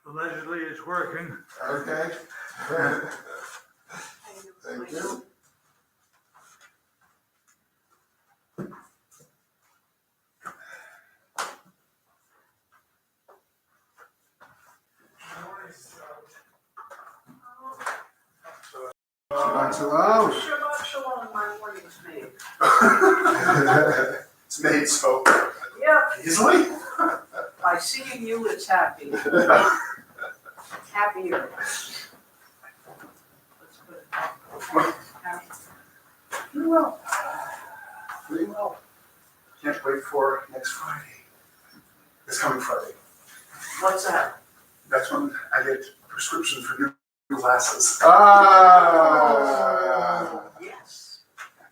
Allegedly, it's working. Okay. Thank you. Shabbat shalom. Shabbat shalom, my morning's made. It's made so Yep, easily. by seeing you, it's happy. Happier. Let's put it happy. You will. Pretty well. Can't wait for next Friday. This coming Friday. What's that? That's when I get prescription for new glasses. Yes,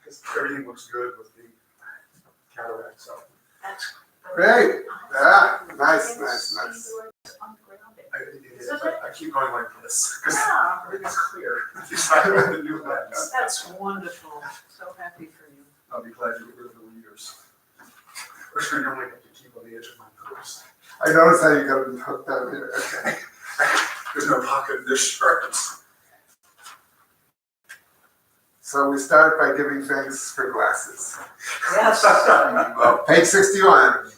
Because everything looks good with the cataract, so. that's. Great. Yeah, nice. I keep going like this, because Yeah, everything's clear. Besides the new lens. that's wonderful. So happy for you. I'll be glad to get rid of the readers. Which I normally have to keep on the edge of my purse. I noticed how you got them hooked down here. Okay. There's no pocket in this shirt. So we start by giving thanks for glasses. Yes. Page 61.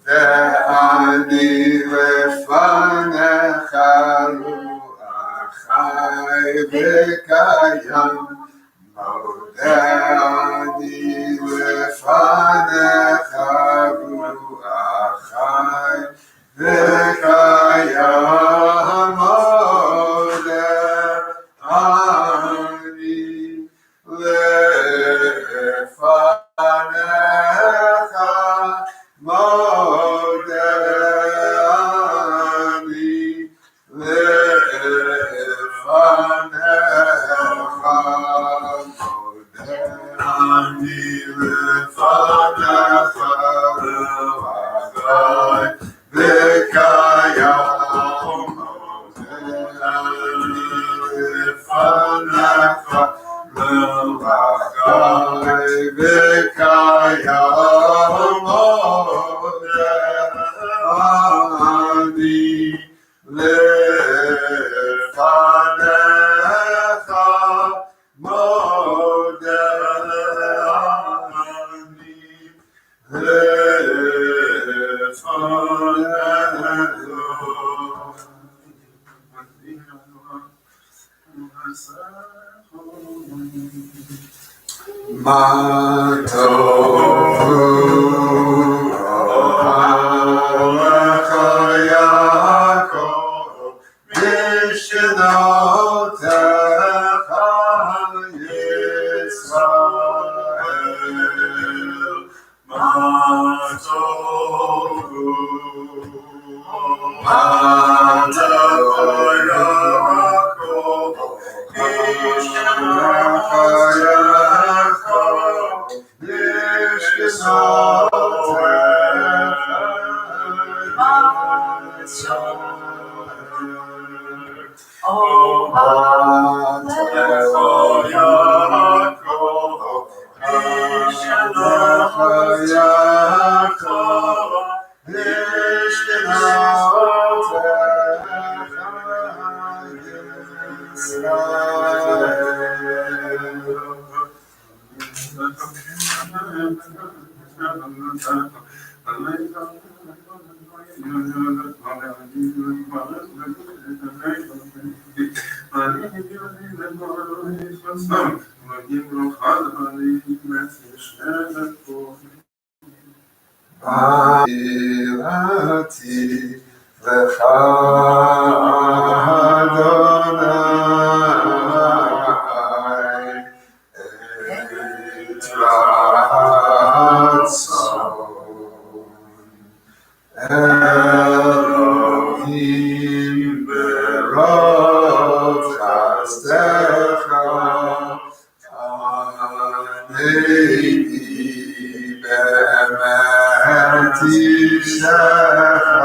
Ani lefanecha ruachai v'kayam. Ani lefanecha ruachai v'kayam. Ani lefanecha Modani lefanecha, Modani lefanecha, Ruachai v'kayam. Modani lefanecha, Ruachai v'kayam. Ani lefanecha, modani lefanecha. Matovu Yaakov Mishenotecha Yisrael. Matovu Yaakov Mishenotecha Bahilati lecha Adonai et ratzon Elohim berov chastecha Anei be'emet ishecha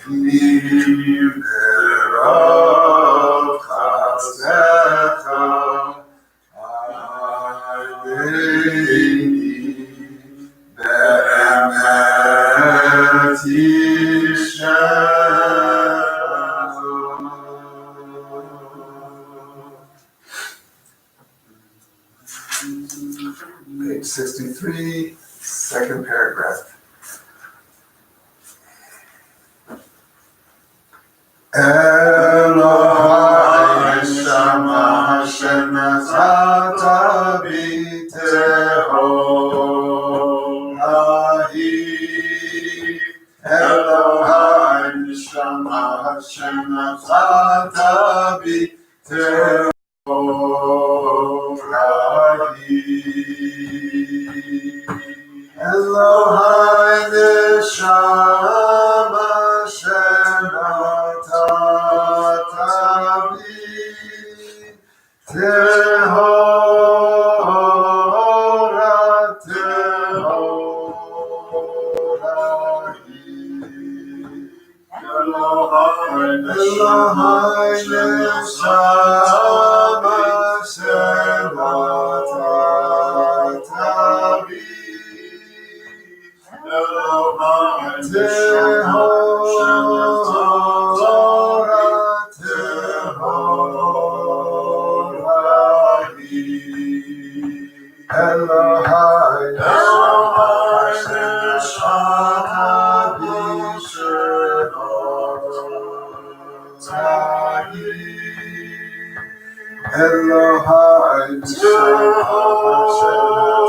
Elohim berov chastecha Anei be'emet Page 63, second paragraph. Elohai Shama Hashem Natata B'Teho Hahi Elohai Shama Hashem Natata B'Teho Hahi Elohai Neshama Shenatata Elohai Neshama Shenatata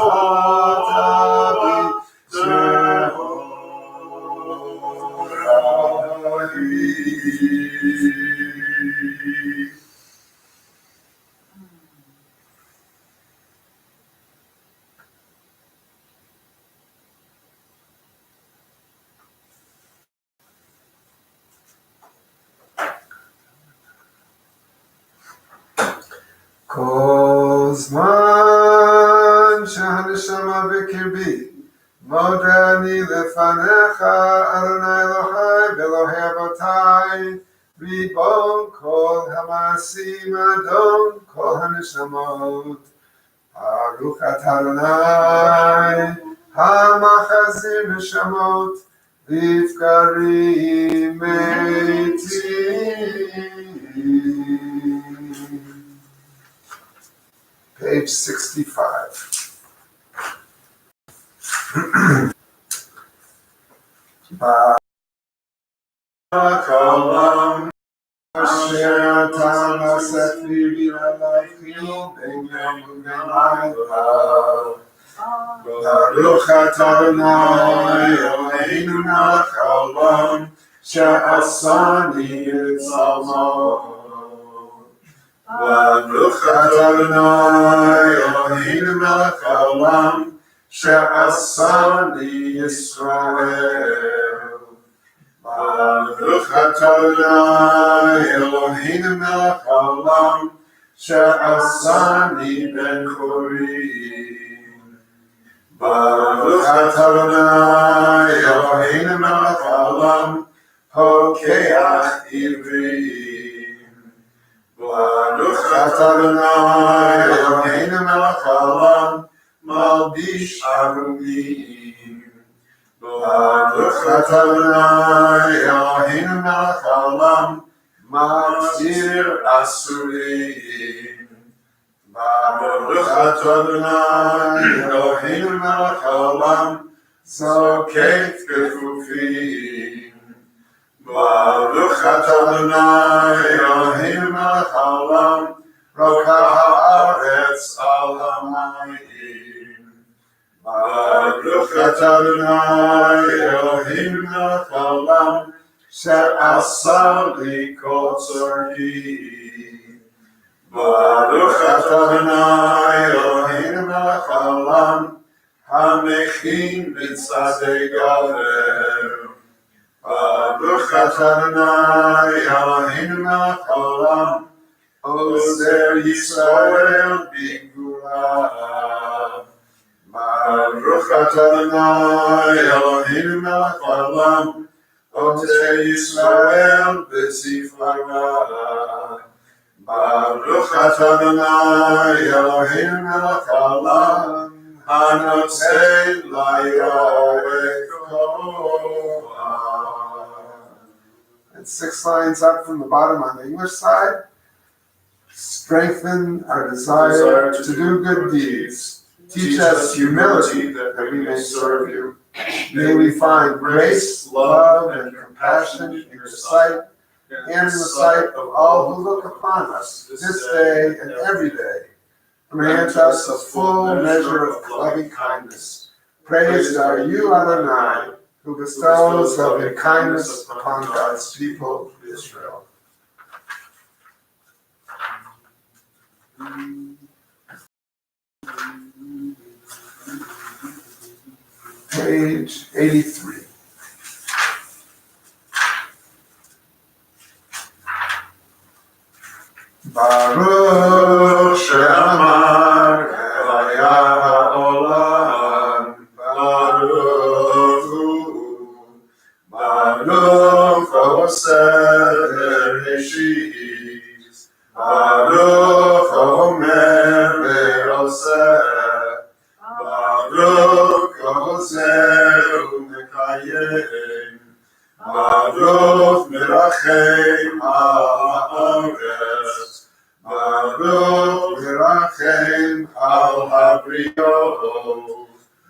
Kol zman shehaneshama b'kirbi modani lefanecha Adonai Elohai v'Elohei Avotai Ribon kol hamasim adon kol haneshamot Baruch atah Adonai hamachazir neshamot v'ifkarim meitim. Page 65. Kolam asher tamasat v'vilalachim be'yom u'be'layla. Baruch atah Adonai Eloheinu melech haolam she'asani yitzalmo. Baruch atah Adonai Eloheinu melech haolam she'asani Yisrael. Baruch atah Adonai Eloheinu melech haolam she'asani ben chorim. Baruch atah Adonai Eloheinu melech haolam hokeach ivrim. Baruch atah Adonai Eloheinu melech haolam malbish arumim. Baruch atah Adonai Eloheinu melech haolam matir asurim. Baruch atah Adonai Eloheinu melech haolam zokek kefufim. Baruch atah Adonai Eloheinu melech haolam rokach haaretz al hamayim. Baruch atah Adonai Eloheinu melech haolam she'asa li kol tzorki. Baruch atah Adonai Eloheinu melech haolam hamechin b'tzadei gaver. Baruch atah Adonai Eloheinu melech haolam ozer Yisrael b'gvura. Baruch atah Adonai Eloheinu melech haolam ozer Yisrael b'tzifara. Baruch atah Adonai Eloheinu melech haolam hanotzei layorek koach. And 6 lines up from the bottom on the English side. Strengthen our desire to do good deeds, Teach us humility that we may serve you. May we find grace, love, and compassion in your sight and in the sight of all who look upon us this day and every day. Grant us a full measure of loving kindness. Praised are you, Adonai, who bestows loving kindness upon God's people, Israel. Page 83. Baruch she'amar Elaya ha'olam, Baruch hu, Baruch oseh bereshit, Baruch omer ve'oseh, Baruch ozer u'mekayem, Baruch merachem al ha'aretz, Baruch merachem al habriot,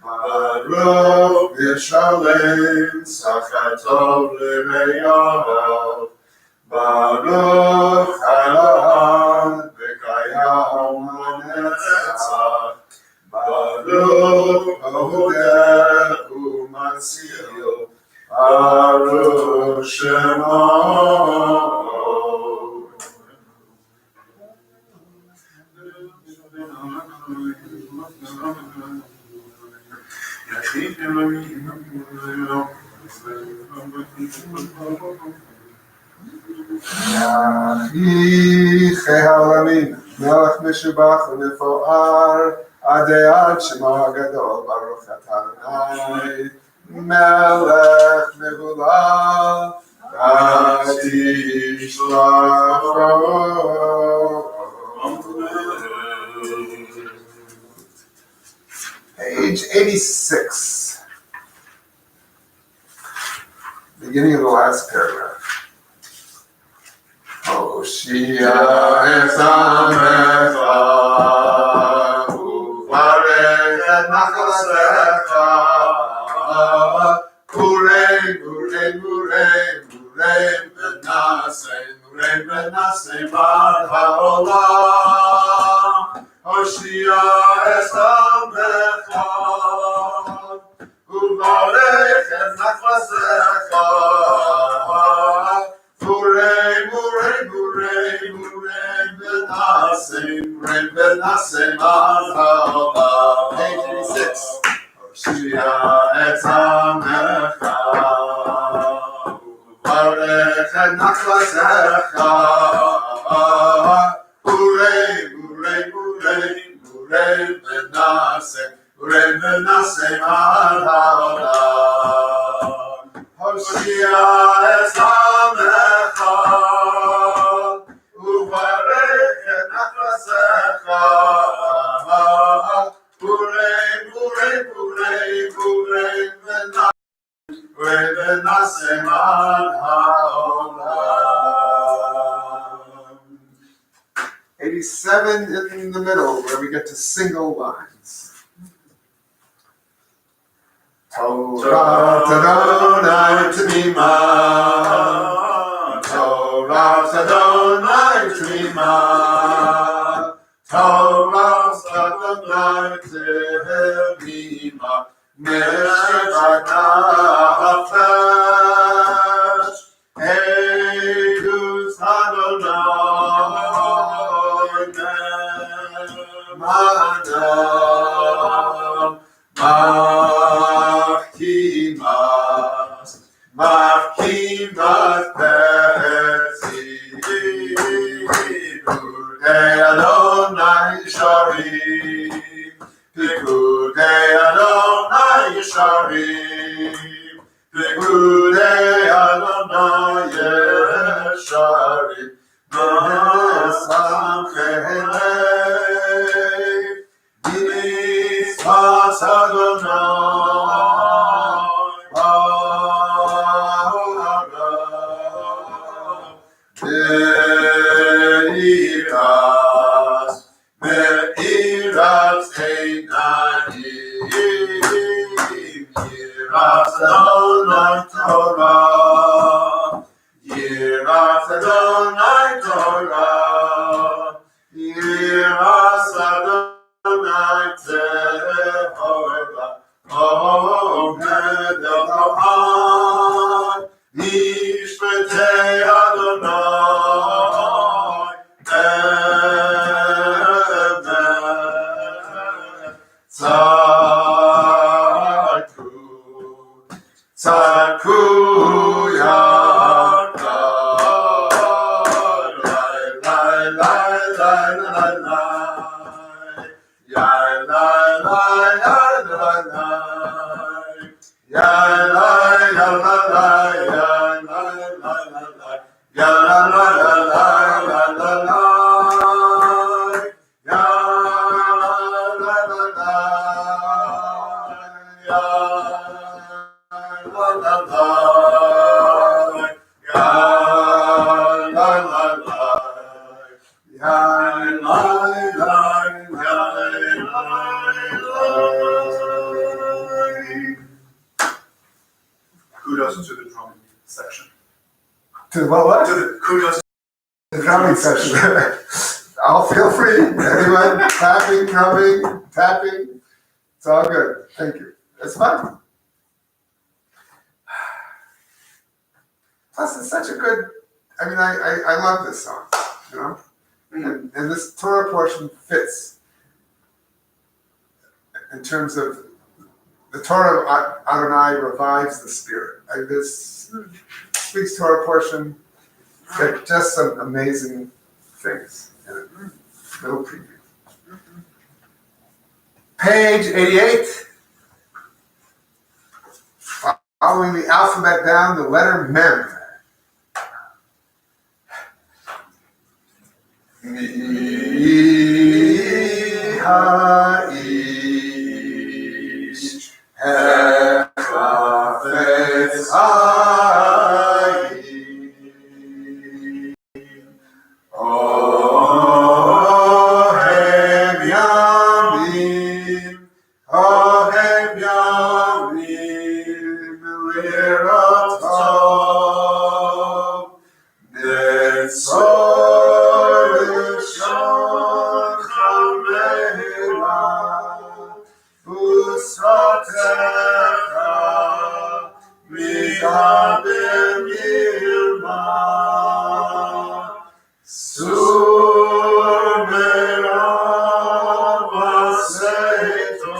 Baruch mishalem sachatov l'reyot, Baruch Elohim v'kayam l'netzach, Baruch hodeh u'matzil, Baruch Shemo. Yichei ha'olamim, melech mishubach u'mefa'ar, adei ad shemo ha'gadol, Baruch atah Adonai, melech megullah, Page 86. Beginning of the last paragraph. Hoshia es amecha, uvarech et nachasecha, Murei, murei, murei, murei, v'nasei bar ha'olam, Hoshia es amecha, uvarech et nachasecha, Murei, murei, murei, murei, v'nasei bar ha'olam. Page 86. Hoshia et amecha, uvarech et nachasecha, Murei, murei, murei, murei, v'nasei bar ha'olam. Hoshia et amecha, uvarech et nachasecha, Murei, murei, murei, murei, v'nasei bar ha'olam. 87 in the middle, where we get to single lines. Torah Adonai T'mima, Torah Adonai T'mima, Torah Adonai T'mima, Meshivat nafesh, Eidus Adonai Ne'emanam, Machkimas Petzi, Pikudei Adonai Yisharim, Pikudei Adonai Yisharim, Pikudei Adonai Yisharim, Nesamchelei, B'mitzvas Adonai, Me'iras Einai Adonai Torah. Yiras Adonai Torah. Yiras Adonai Teholah. Omed Elohai. Nishpetei Adonai. Tzadku, Tzadku Yadai, lai, lai, lai, lai, lai, lai, yai, lai, lai, lai, lai, lai, yai, lai, lai, lai, lai, yai, lai, lai, lai, lai, yai, lai, lai, lai, lai, lai, lai. Kudos to the drumming section. To what? To the kudos. The drumming session. I'll feel free. Anyone tapping, drumming, tapping. It's all good. Thank you. It's fun. Plus, it's such a good. I mean, I love this song. You know, and this Torah portion fits in terms of the Torah of Adonai revives the spirit. Like this speaks Torah portion. Like just some amazing things. Little preview. Page 88. Following the alphabet down, the letter Mem. Mi-ha-ish hechafetz hayim ohev yamim liratov netzor lishon chameira usratecha midabem yilma sur merav aseito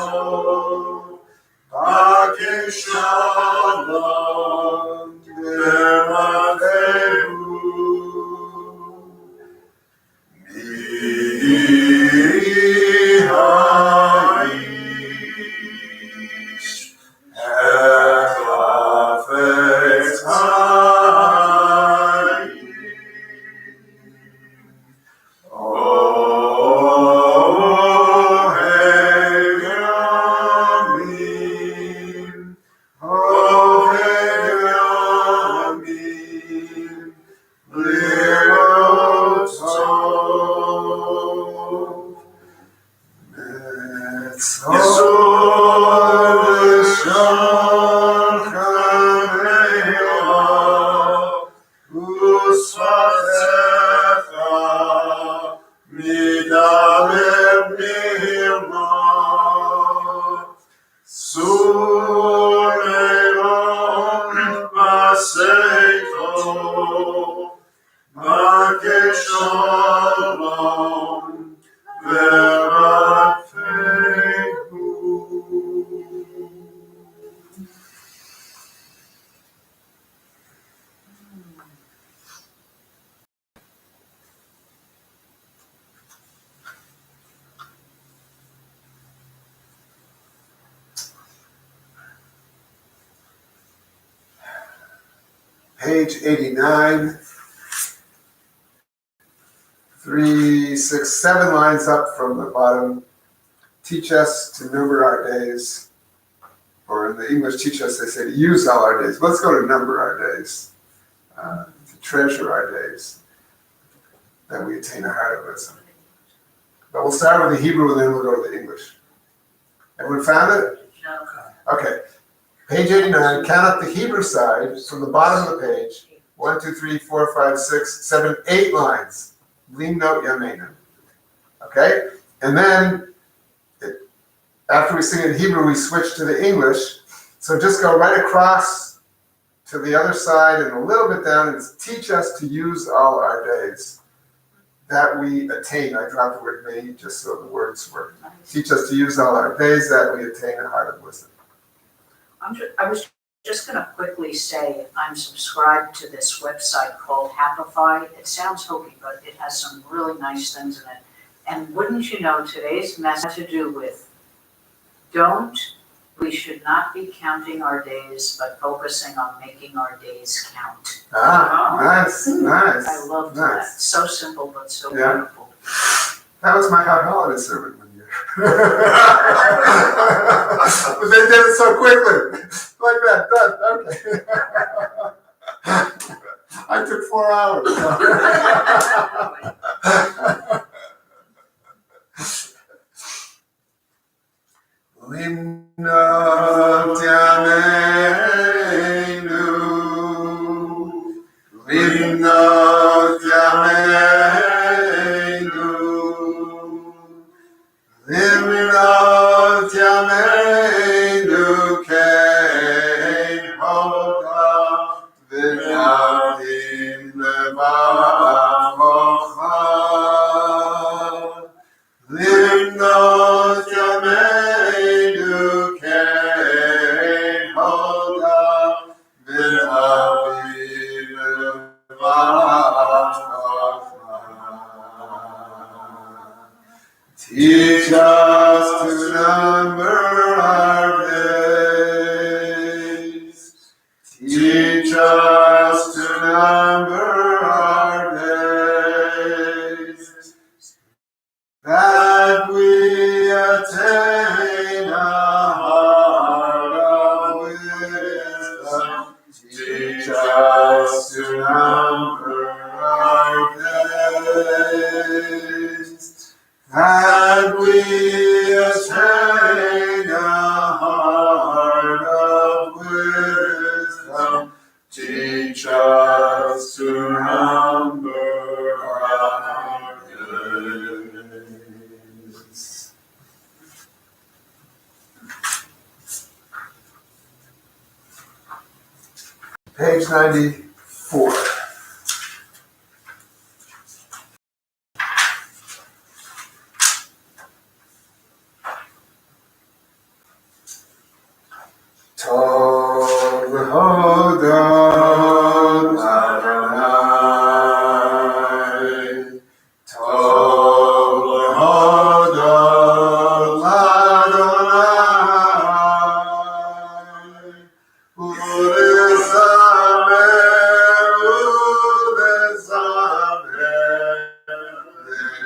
Shalom B'matehu Mi-ha-ish hechafetz hayim ohev yamim ohev yamim lirotov netzor lishon chameira usratecha midabem yilma sur merav aseito Make shalom v'ratehu. Page 89. 3, 6, 7 lines up from the bottom. Teach us to number our days. Or in the English, teach us, they say to use all our days. Let's go to number our days. To treasure our days. That we attain a heart of wisdom. But we'll start with the Hebrew and then we'll go to the English. Everyone found it? No. Okay. Page 89, count up the Hebrew side from the bottom of the page. 1, 2, 3, 4, 5, 6, 7, 8 lines. Limnot Yameinu. Okay? And then, after we sing it in Hebrew, we switch to the English. So just go right across to the other side and a little bit down, and teach us to use all our days that we attain. I dropped the word may just so the words work. Teach us to use all our days that we attain a heart of wisdom. I was just going to quickly say I'm subscribed to this website called Happify. It sounds hokey, but it has some really nice things in it. And wouldn't you know, today's message to do with we should not be counting our days, but focusing on making our days count. Nice. I love that. Nice. So simple, but so Yeah. beautiful. That was my hot holiday sermon one year. But they did it so quickly. Like that, done, okay. I took 4 hours. Limnot Yameinu, Limnot Yameinu, Limnot Yameinu, Kein Hoda, V'Nadim Levachocha, Limnot Yameinu, Kein Hoda, V'Nadim Levachocha. Teach us to number our days. Teach us to number our days, that we attain a heart of wisdom. Teach us to number our days, that we attain a heart of wisdom. Teach us to number our days. Page 94. Tov Hodon Adonai, Tov Hodon Adonai, Ulezamer,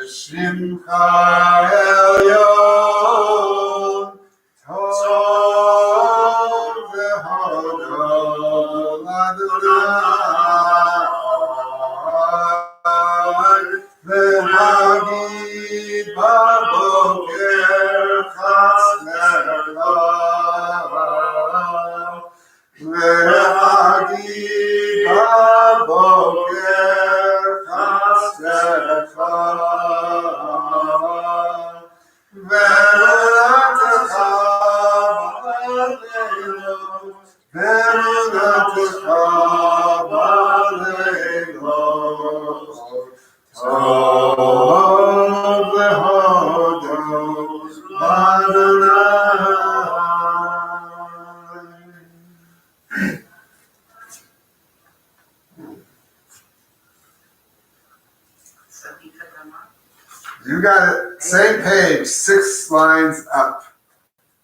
Shimcha Elyon, Tov Hodon Adonai, V'hagid baboker chasnecha, V'hagid baboker chasnecha, V'emunatecha b'leilos, V'emunatecha b'leilos, Tov v'hodol Adonai. You got it. Same page, 6 lines up.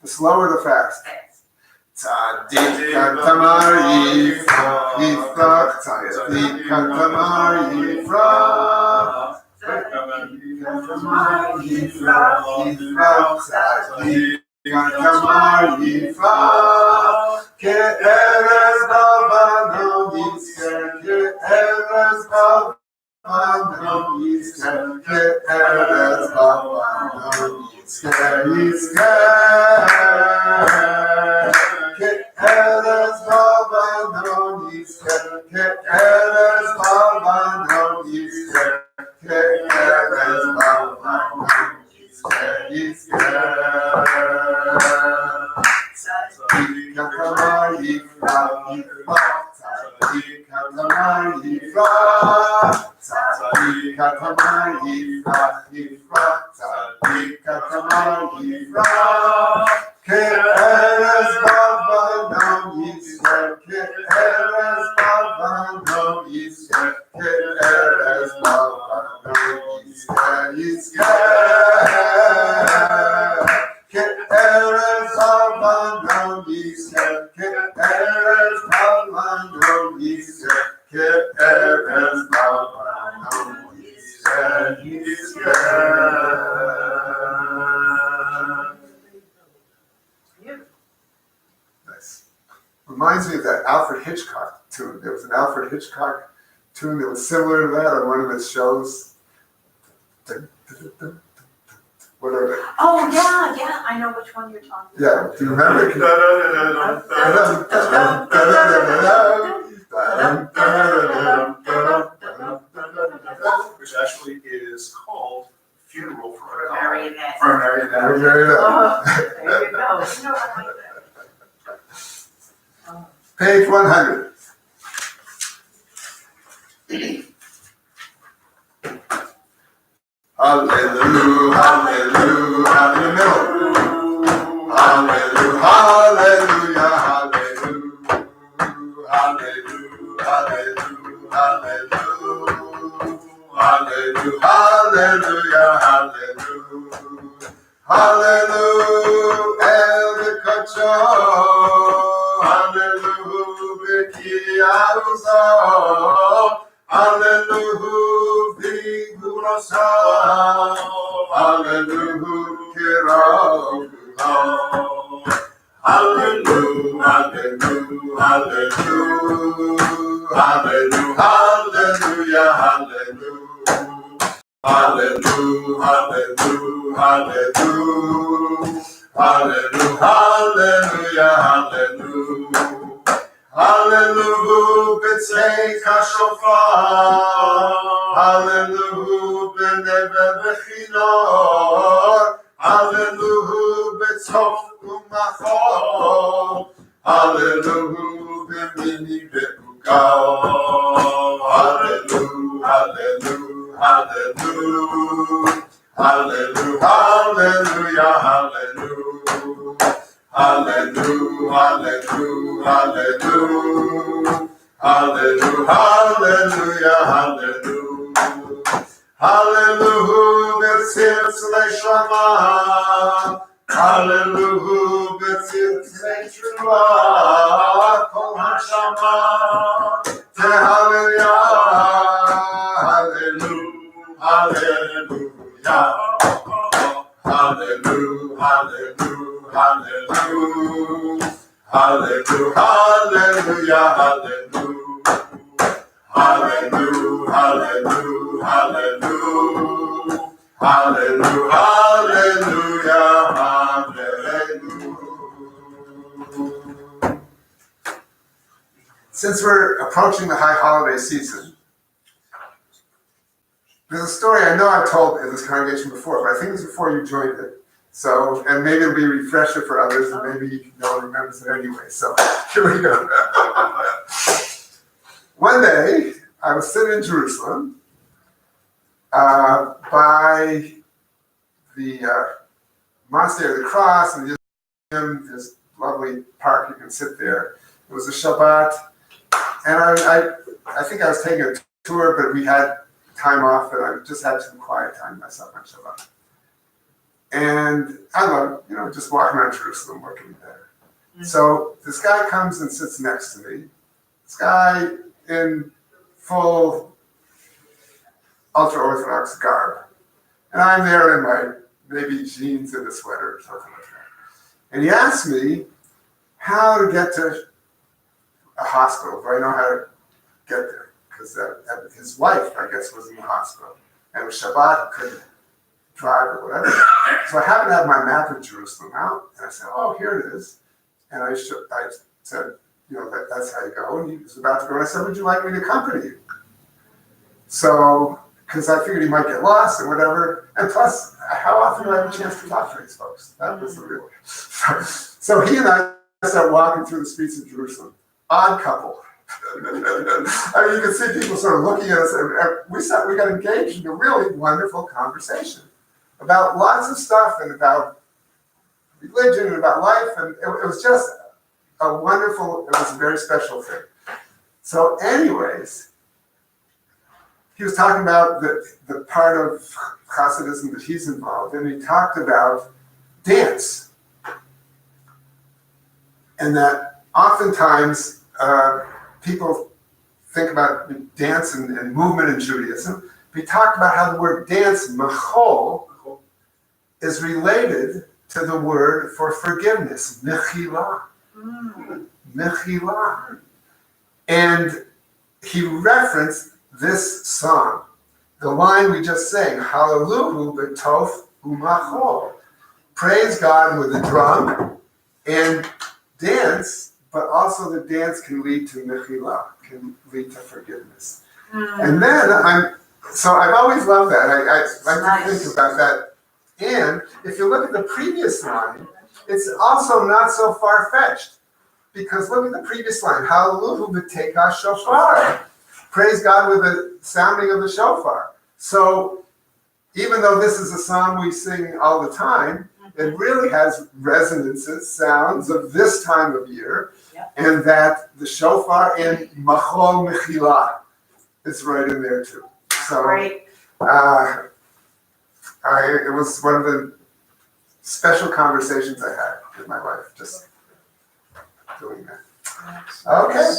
The slower the fast. Tzadik katamar yifrach, tzadik katamar yifrach, katamar yifrach, tzadik katamar yifrach, ke'erez b'avanom yizker, ke'erez b'avanom yizker, ke'erez b'avanom yizker, yizker. Nice. Reminds me of that Alfred Hitchcock tune. There was an Alfred Hitchcock tune that was similar to that on one of his shows. Whatever. Oh, yeah, I know which one you're talking Yeah, do you remember? Which actually is called Funeral for a Doll. Marionette. For a Marionette. Very good. Oh, there you go. You know, I like that. Oh. Page 100. Hallelujah, hallelujah, hallelujah, hallelujah, hallelujah, hallelujah, hallelujah, hallelujah, hallelujah, hallelujah, hallelujah, Elikacho, hallelujah, Bekiauzo, hallelujah, Vigurasa, hallelujah, Kirau, hallelujah, hallelujah, hallelujah, hallelujah, hallelujah, hallelujah, hallelujah, hallelujah, hallelujah, hallelujah, hallelujah. Hallelujah, b'tzei kashofar. Hallelujah, b'neve b'chinor. Hallelujah, b'tzof u'machor. Hallelujah, b'mini b'ukal. Hallelujah, hallelujah, hallelujah. Hallelujah, hallelujah, hallelujah. Hallelujah, hallelujah, hallelujah, hallelujah, hallelujah, hallelujah, hallelujah, b'tzitz le'shama, hallelujah, b'tzitz le'truah, kol hashama, tehallelujah, hallelujah, hallelujah, hallelujah, hallelujah. Hallelujah, hallelujah, hallelujah, hallelujah, hallelujah, hallelujah, hallelujah, hallelujah. Since we're approaching the high holiday season, there's a story I know I've told in this congregation before, but I think it was before you joined it. So, and maybe it'll be a refresher for others, and maybe no one remembers it anyway. So, here we go. One day, I was sitting in Jerusalem by the Monastery of the Cross, and this lovely park, you can sit there. It was a Shabbat, and I think I was taking a tour, but we had time off, and I just had some quiet time myself on Shabbat. And I love, just walking around Jerusalem, looking there. Mm-hmm. So this guy comes and sits next to me. This guy in full ultra-Orthodox garb. And I'm there in my maybe jeans and a sweater or something like that. And he asked me how to get to a hospital. Do I know how to get there? Because his wife, I guess, was in the hospital. And it was Shabbat, he couldn't drive or whatever. So I happened to have my map of Jerusalem out, and I said, oh, here it is. And I said, that's how you go. And he was about to go, and I said, would you like me to accompany you? So, because I figured he might get lost or whatever. And plus, how often do I have a chance to talk to these folks? That was the real. So he and I start walking through the streets of Jerusalem. Odd couple. I mean, you can see people sort of looking at us, and we got engaged in a really wonderful conversation about lots of stuff and about religion and about life, and it was just it was a very special thing. So anyways, he was talking about the part of Hasidism that he's involved in. He talked about dance. And that oftentimes people think about dance and movement in Judaism. We talked about how the word dance, machol, is related to the word for forgiveness, mechila. Mechila. And he referenced this song, the line we just sang, Hallelujah b'tof u'machol. Praise God with the drum and dance, but also the dance can lead to mechila, can lead to forgiveness. And then I've always loved that. I like to think about that. And if you look at the previous line, it's also not so far-fetched. Because look at the previous line, Hallelujah b'tekah shofar. Praise God with the sounding of the shofar. So even though this is a song we sing all the time, it really has resonances, sounds of this time of year, and that the shofar and machol mechila is right in there too. So Great. it was one of the special conversations I had in my life, just doing that. Okay.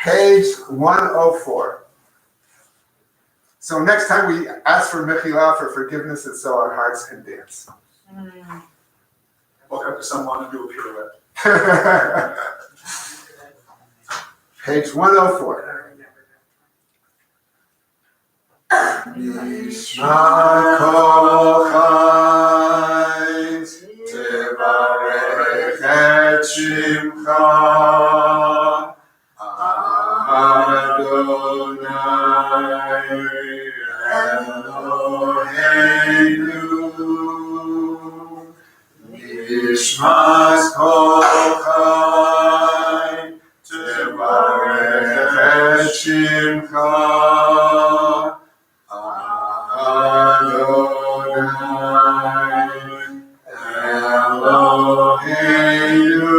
Page 104. So next time we ask for mechila, for forgiveness, it's so our hearts can dance. Welcome to someone to do a pirouette. Page 104. Nishma kol chai, tevarech et shimcha, Adonai Eloheinu. Nishmas kol chai, tevarech et shimcha, Adonai Eloheinu.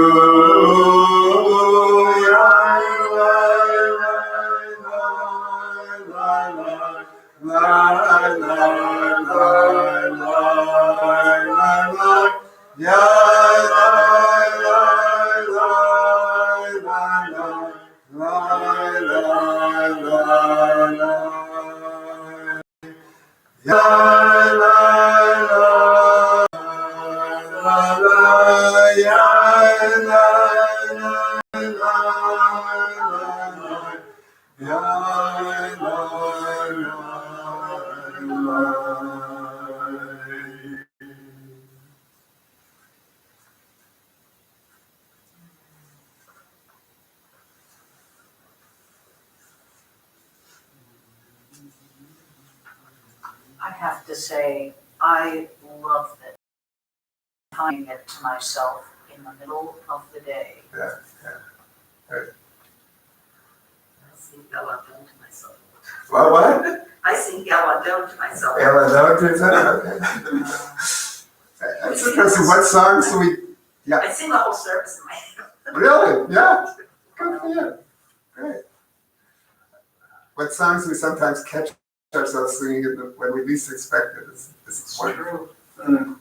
I have to say, I love that. Tying it to myself in the middle of the day. Yeah. I sing Galadon to myself. What? I sing Galadon to myself. Ella, don't do that? Okay. That's interesting. What songs do we... I sing the whole service in my head. Really? Yeah. Good for you. Great. What songs we sometimes catch ourselves singing when we least expect it is wonderful. True.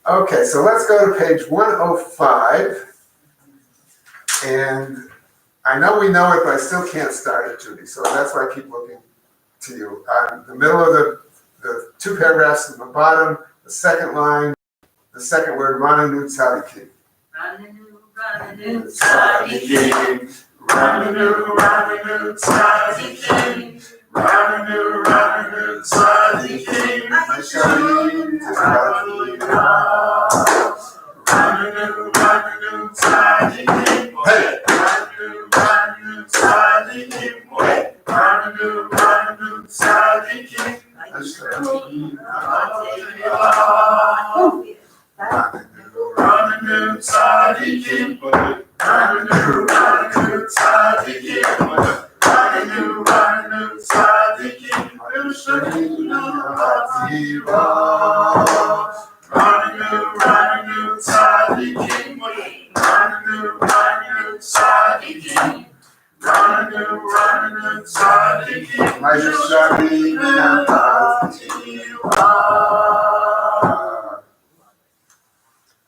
Okay, so let's go to page 105. And I know we know it, but I still can't start it, Judy. So that's why I keep looking to you. The middle of the two paragraphs in the bottom, the second line, the second word, Rananu Tzadikim. Rananu Tzadikim. Rananu Tzadikim. Rananu Tzadikim. Hashem Tzadikim. Rananu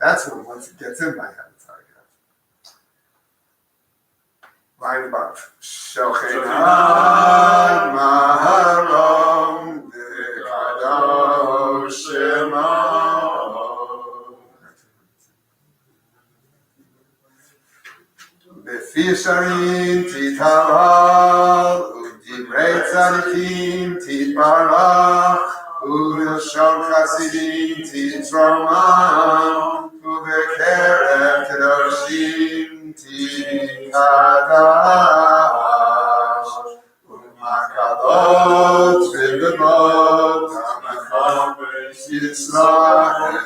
That's when once it gets in my head, it's hard to get. Line above. Shochinad maharom dekadosh shemo. Befi sharim titaral, udivrei tzadikim titbarach, ulshon chasidim titromam. Ubekerem kedoshim tikadash Umakadot v'bebot Hamachom Yisrael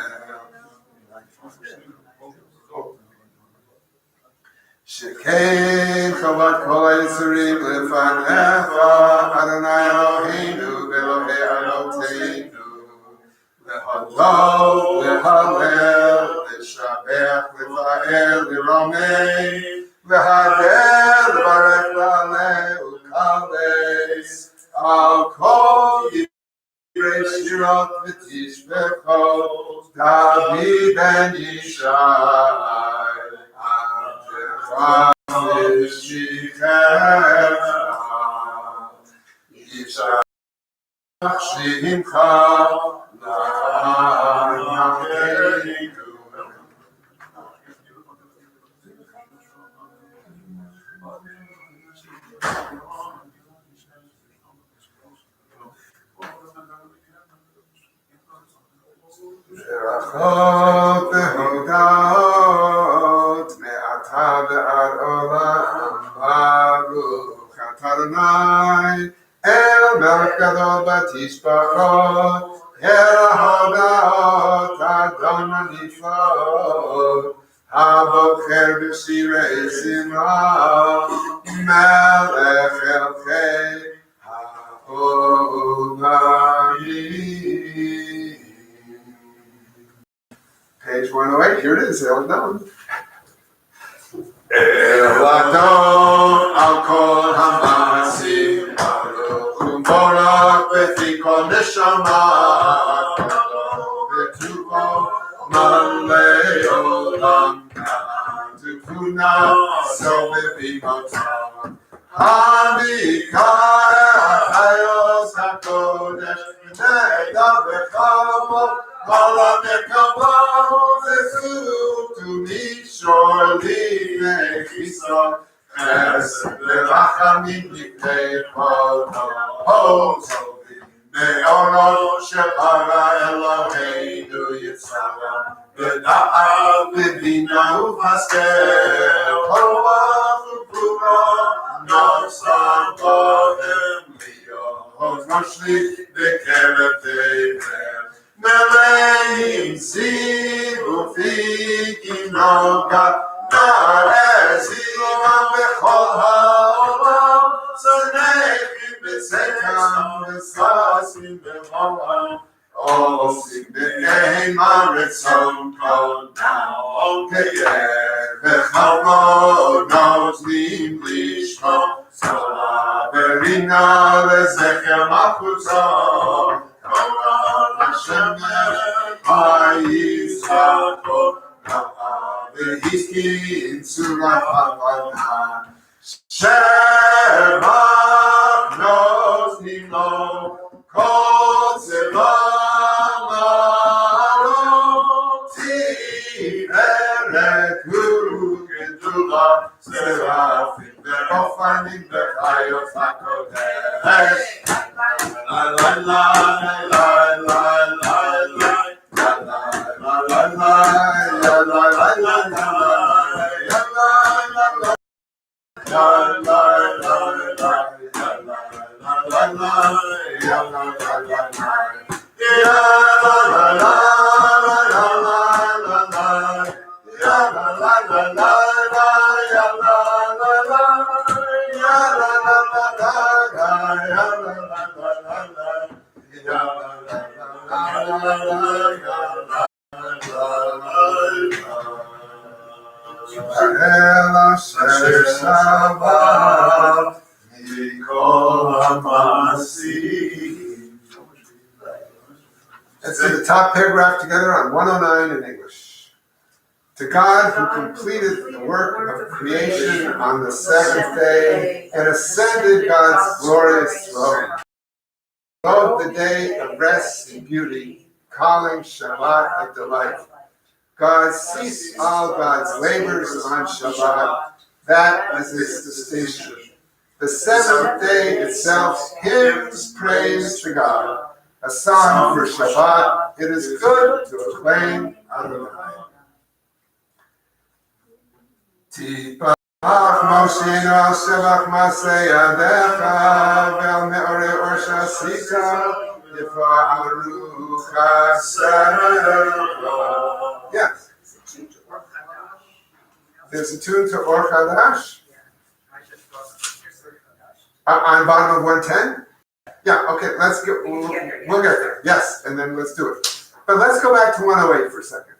Shekein chovat kol ha'yitzurim lefanecha Adonai Eloheinu v'Elohei Avoteinu Lehodot, lehalel, leshabech, lefael, leromei, lehadel, levarech, le'aleh, ukales, al kol yivrei shirot v'tishbechot, David ben Yishai, Abdecha v'shikecha, Yishai shimcha, Berachot v'hodot me'ata v'ad olam baruch atah Adonai El melech gadol batishbachot El hodot Adon haniflot Habocher b'shirei zimra Melech elchei ha'olamim. Page 108, here it is, El Adon. El Adon al kol ha'masim baruch u'mborach b'fi kol neshama v'tuvo malei olam tukuna so b'bimotam ha'mikar ha'chayos ha'kodesh v'negdav v'chavot All המקבלות זכות ומישור לפני כיסו חסד ורחמים לפני פרעה טובים מאורו שברא אלוהינו יצרה ודעת ובינה ובשכל כוח וגבורה נוצר בהם להיות משליט בקרב תבל Meleim zivu fikim noga Narezimam bechol ha'olam Zanechim b'sekam v'sasim b'cholam Osim b'neim ha'retzon kol na'om ke'er V'chalmod notnim lishmo Zola berina lezecher malchutzon Hashem Yisrael Ve'hiskin Surah Havana Shebach Nos Nimo Kol Tzevah Ma'aron Tiferet Hu Gedula Seraphim Ve'ofanim Ve'chayot HaKodesh La la la la la la la la la la la la la la la Let's say the top paragraph together on 109 in English. To God who completed the work of creation on the seventh day and ascended God's glorious throne. Above the day of rest and beauty, calling Shabbat a delight. God ceased all God's labors on Shabbat. That is its distinction. The seventh day itself hymns praise to God. A song for Shabbat. It is good to acclaim Adonai. Tipach Mosheinu al Shabach Masei Yadecha Vel Me'orei Or Shasita Yifaru Chasei. Yes. There's a tune to Or Chadash. On bottom of 110? Yeah, okay, we'll get there. Yes, and then let's do it. But let's go back to 108 for a second.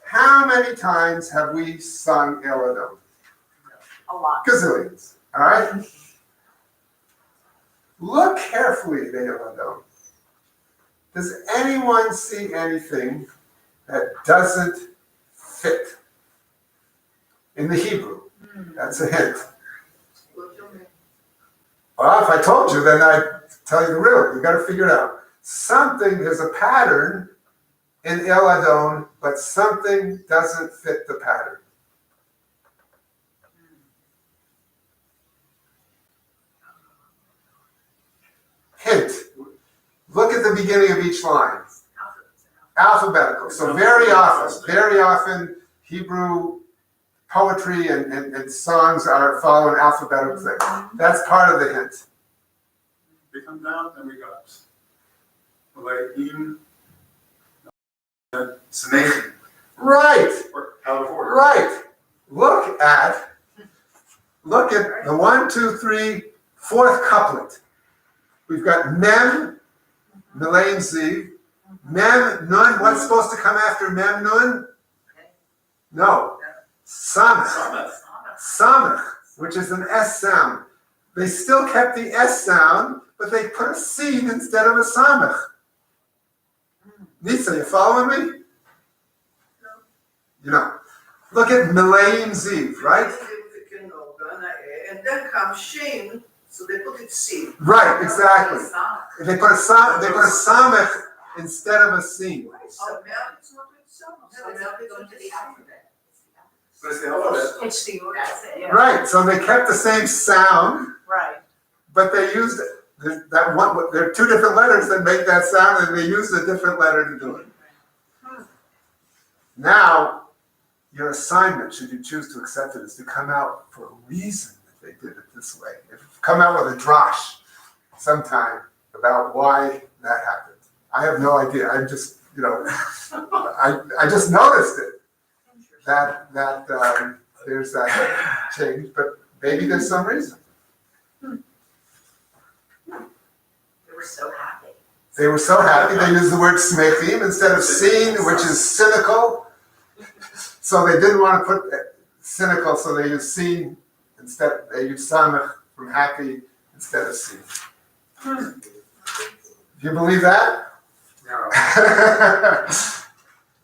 How many times have we sung El Adon? A lot. Gazillions, all right? Look carefully at El Adon. Does anyone see anything that doesn't fit? In the Hebrew, that's a hint. Well, if I told you, then I'd tell you the riddle. You got to figure it out. There's a pattern in El Adon, but something doesn't fit the pattern. Hint. Look at the beginning of each line. Alphabetical. So very often, Hebrew poetry and songs are following alphabetical things. That's part of the hint. We come down and we go up. Right. Or out of order. Right. Look at the 1, 2, 3, fourth couplet. We've got Mem, Melaim Ziv, Mem, Nun. What's supposed to come after Mem, Nun? No. Samech. Samech, which is an S sound. They still kept the S sound, but they put a seed instead of a Samech. Nisa, you following me? You know. Look at Melaim Ziv, right? And then comes Shin, so they put it C. Right, exactly. They put a Samech instead of a Sin. So now it's not with Samach. So it's going to the alphabet. But it's the alphabet. It's the order. That's it. Yeah. Right, so they kept the same sound, Right. but they used that one. There are two different letters that make that sound, and they used a different letter to do it. Now, your assignment, should you choose to accept it, is to come out for a reason that they did it this way. Come out with a drosh sometime about why that happened. I have no idea. I'm just, I just noticed it. That there's that change, but maybe there's some reason. They were so happy. They were so happy they used the word smechim instead of sin, which is cynical. So they didn't want to put cynical, so they used sin instead. They used samech from happy instead of sin. Do you believe that? No.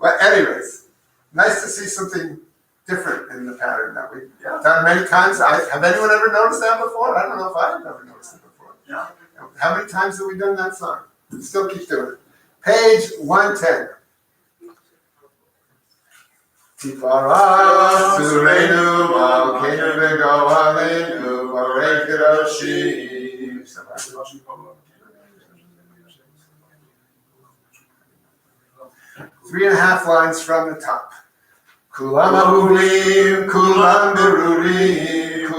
But anyways. Nice to see something different in the pattern that we've done many times. Have anyone ever noticed that before? I don't know if I've ever noticed it before. Yeah. How many times have we done that song? We still keep doing it. Page 110. Tifara Sureinu Malkeinu V'Go Aleinu Borei Kedoshim. 3.5 lines from the top. Kulam ahurim, kulam berurim,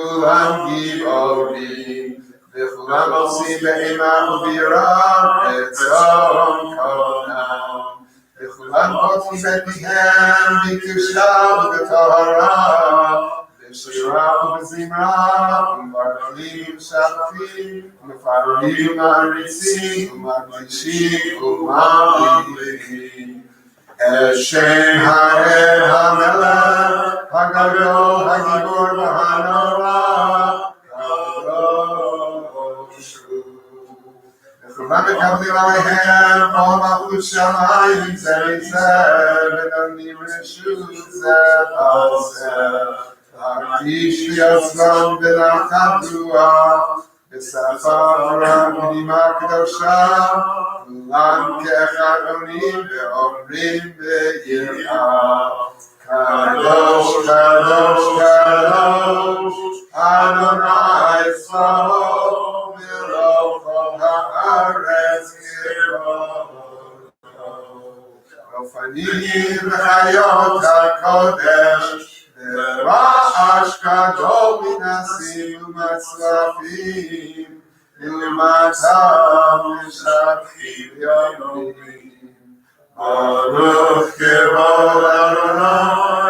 כולם עושים באימה וביראה רצון קולם. וכולם פותחים את פיהם בקדושה ובטהרה, בשירה ובזמרה, ומברכים ושבחים, ומפארים ומעריצים, ומקדישים ומעלים. את שם האל המלך, הגדול, הגיבור והנורא, וכולם מקבלים עליהם כל מלכות שמיים זה מזה, ונותנים רשות זה על זה. להרגיש לעצמם בנחת רוח, בשפה ובנימה קדושה, כולם כאחד עונים ואומרים ביראה. קדוש, קדוש, קדוש, אדוני צבאות, מלוא כל הארץ כבודו. אופנים וחיות הקודש, ורעש גדול מנסים ומצלפים, ולמטם משבחים יומים. ברוך כבוד אדוני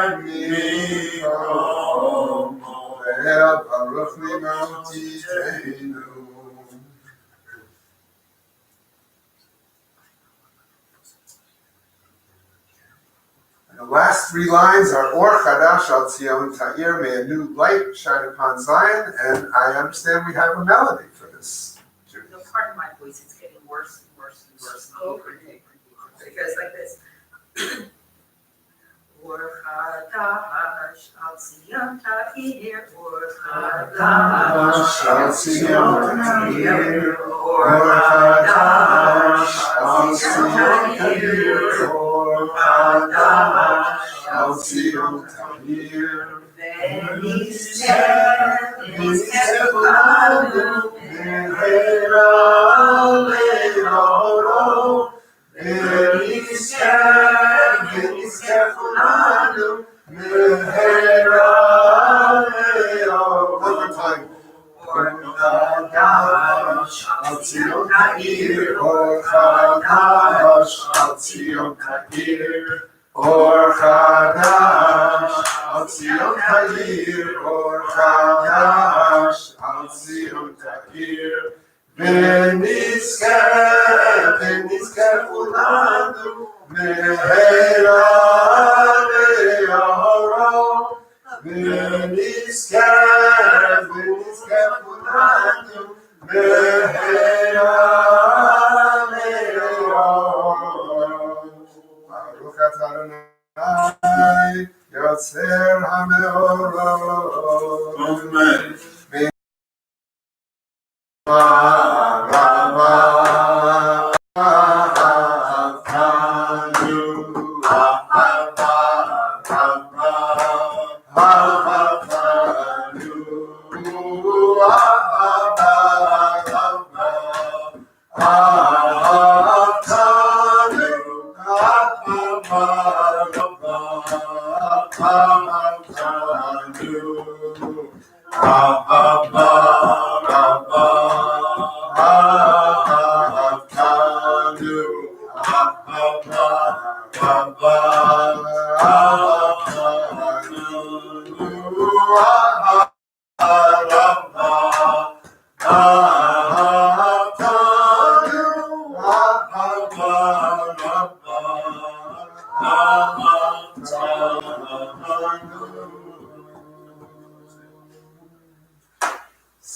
מכל ואל ברוך ממעותיתנו. The last three lines are Or Chadash al Tzion Ta'ir, may a new light shine upon Zion, and I understand we have a melody for this. The part of my voice is getting worse and worse and worse. It goes like this. Or Chadash al Tzion Ta'ir, Or Chadash al Tzion Ta'ir, Or Chadash al Tzion Ta'ir, Or Chadash al Tzion Ta'ir. V'nizkefanu Me'era le'oro, v'nizkefanu me'era le'oro. One more time. Or Chadash al Tzion Ta'ir, Or Chadash al Tzion Ta'ir, Or Chadash al Tzion Ta'ir, Or Chadash al Tzion Ta'ir. V'nizkeh כולנו מהרה לאורו, ונזכר כולנו מהרה לאורו. ברוך אתה אדוני יוצר המאורות. אמן.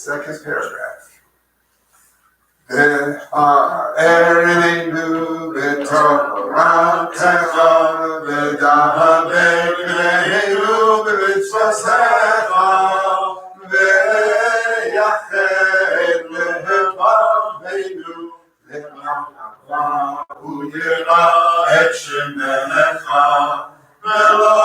Second paragraph. Ereinu b'toratecha v'dahabekneinu b'mitzvosecha v'yached lehevaveinu le'ahava u'yira et shemecha v'lo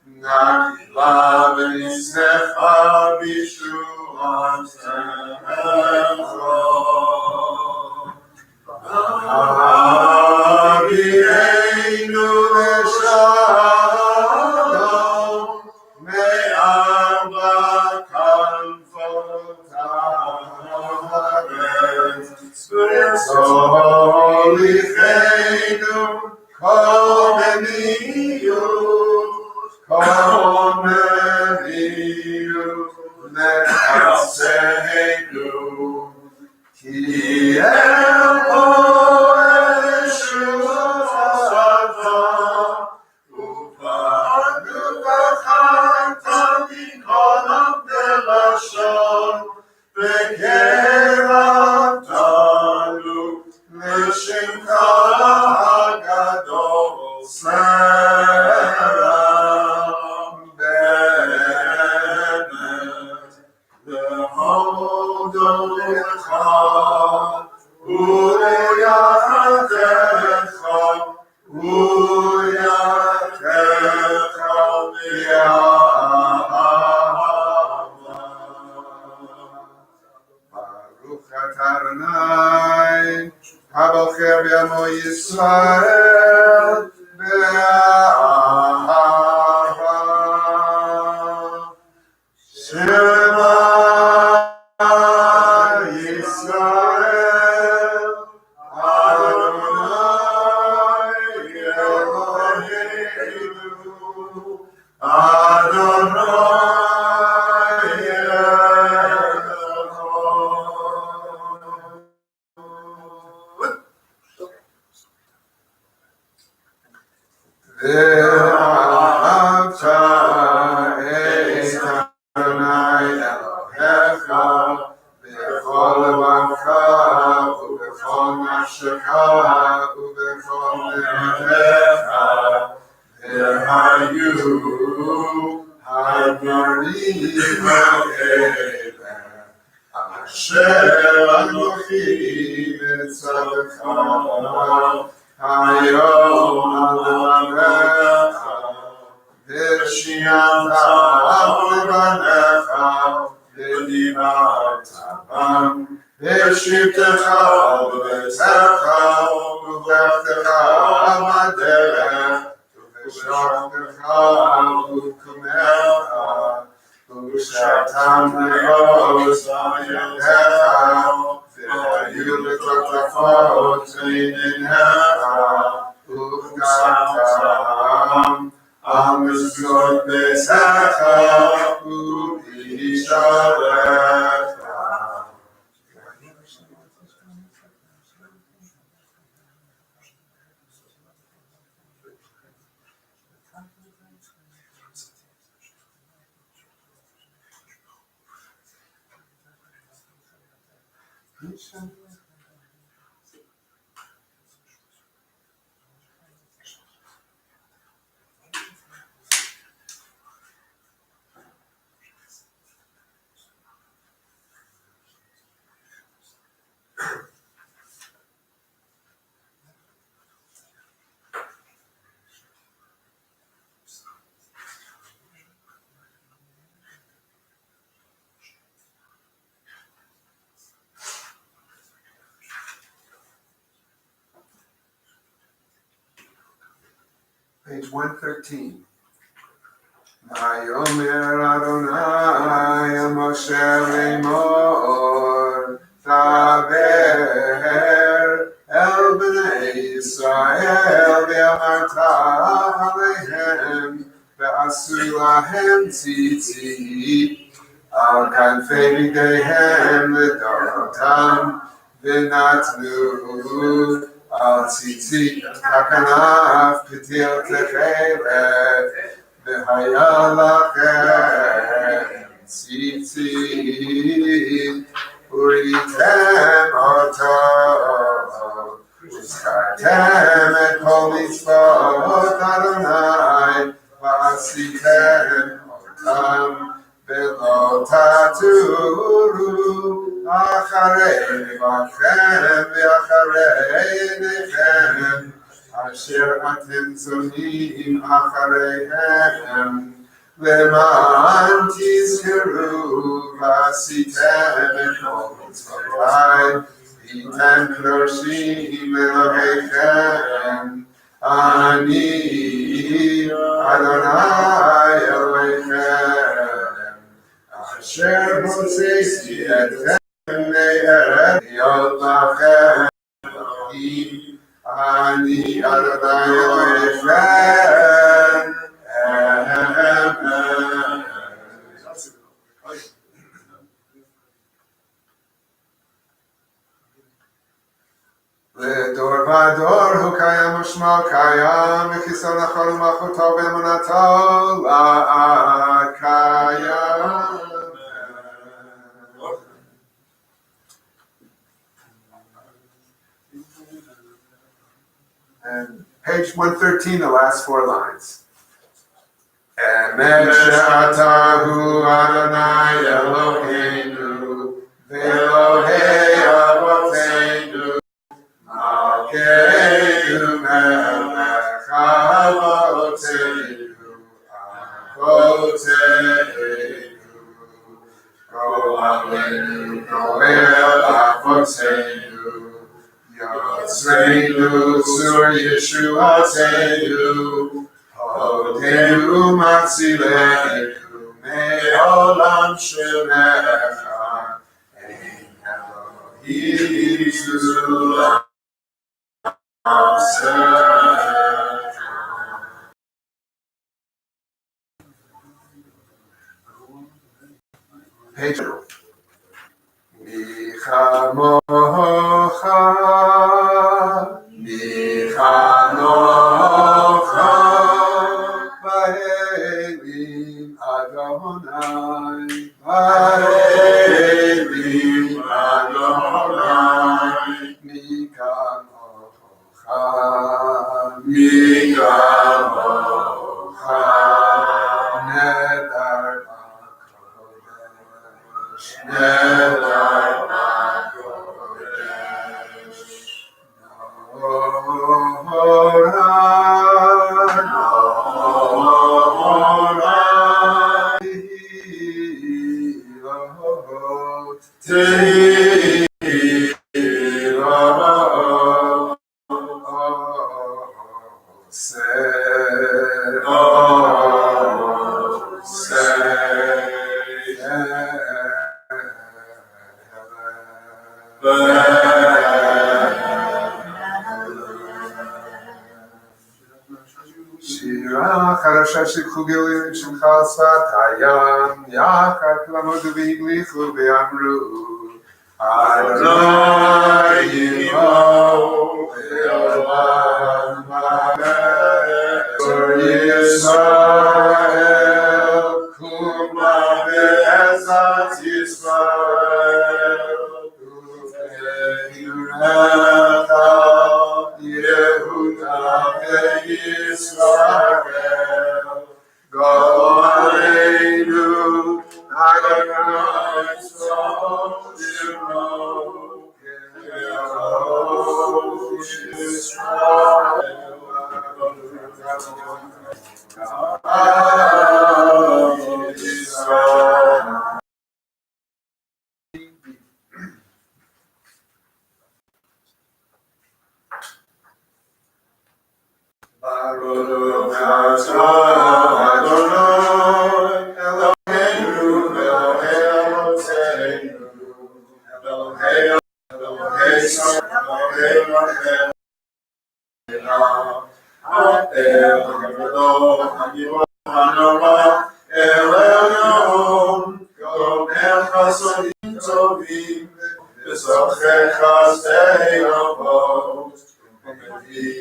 נגילה ונשמחה בישועתך. אבינו לשלום, מארבע כנפותיו, וצוליכנו קוממיות לארצנו, כי אל אוהל ישועתך, ובאנו בחרת מכל עבדי לשון, וקרבתנו לשמך הגדול סלם באמת, להודותך וליחדך וליחדך באהבה. ברוך אתה אדוני הבוחר בעמו ישראל באהבה. שמע ישראל אדוני אלוהינו אדוני ואהבת את אדוני אלוהיך בכל לבבך ובכל נפשך ובכל לבבך, והיו הדברים האלה אשר אנוכי מצווך היום על לבבך, ושיינת לבניך ודיברת בם, בשבתך ובביתך ובלכתך בדרך ובשוכבך ובקומך, ושאתם מעוז ידיך, והיו לטוטפות עיניך, ובגדתם על מזוזות ביתך ובשעריך. Page 113. Vayomer Adonai Moshe Lemor Taber El Bnei Yisrael Ve'amarta Alehem Ve'asu Lahem Tzitzit Al Kanfei B'geihem L'Dorotam V'natnu Al tzitzit hakanaf p'til techelet v'haya lachem tzitzit uritem oto uzkartem et kol mitzvot Adonai v'asitem otam v'lo taturu אחרי לבבכם ואחרי עיניכם אשר אתם זונים אחריהם, למען תזכרו ועשיתם את כל מצוותיי, הייתם קדושים אלוהיכם, אני אדוני אלוהיכם, אשר הוצאתי אתכם מארץ להיות לכם אלוהים, אני אדוני אלוהיכם, לדור ודור הוא קיים ושמו קיים, וכיסו נכון ומלכותו ואמונתו לעד קיים. And page 113, the last 4 lines. Emet she'ata hu Adonai Eloheinu, v'Elohei avoteinu, Malkeinu melech avoteinu, Go'alenu Go'el avoteinu, Yotzreinu Tzur Yeshuateinu, Hodenu Matzileinu, Me'olam Shelecha, Ein Elohim Zulam Page Michamocha, Michamocha, Va'elim Adonai, Va'elim Adonai, Michamocha, Michamocha, Nedar Nedar HaKodesh, שירה חדשה שיקחו גילוי שמך על שפת הים, יחד למדו והמליכו ואמרו, אדוני ימו לעולם ועד. ישראל קומה בעזרת ישראל, ובגבולך יהודה וישראל, גואלנו אדוני צבאותינו, כאוש ישראל. Baruch atah Adonai Eloheinu Elohei Avotenu Elohei Rachel El Hagedol Hagibor Hanora El Elyon Gomer Chasodim Tovim V'zochei Chasdei Avot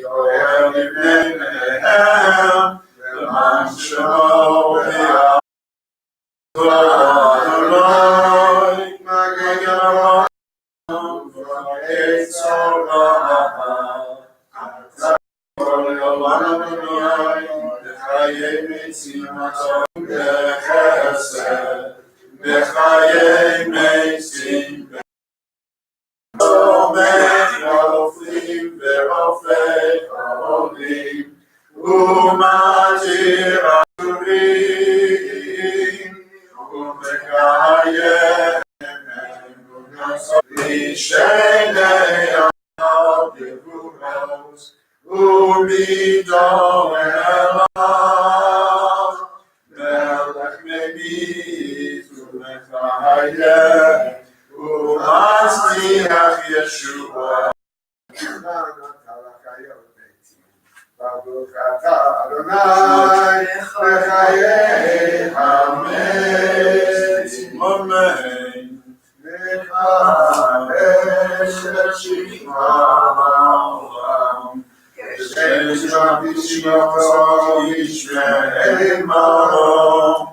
Goel Libnei Mehem L'man Shemo Adonai Magen Avraham V'Rei Tzorah Kol Yolam Adonai B'chayei Meitzim Atom B'chesed B'chayei Meitzim Omen Rofim V'Rofei ומתיר אסורים, ומקיים וישנה על גבולות, ומידו אליו, מלך ממיት ומחיה, ומצליח ישועה. ברוך אתה אדוני בחיי המתים, אמן. נחדש את שכבם, כשם תשמעו ישמעי מרום,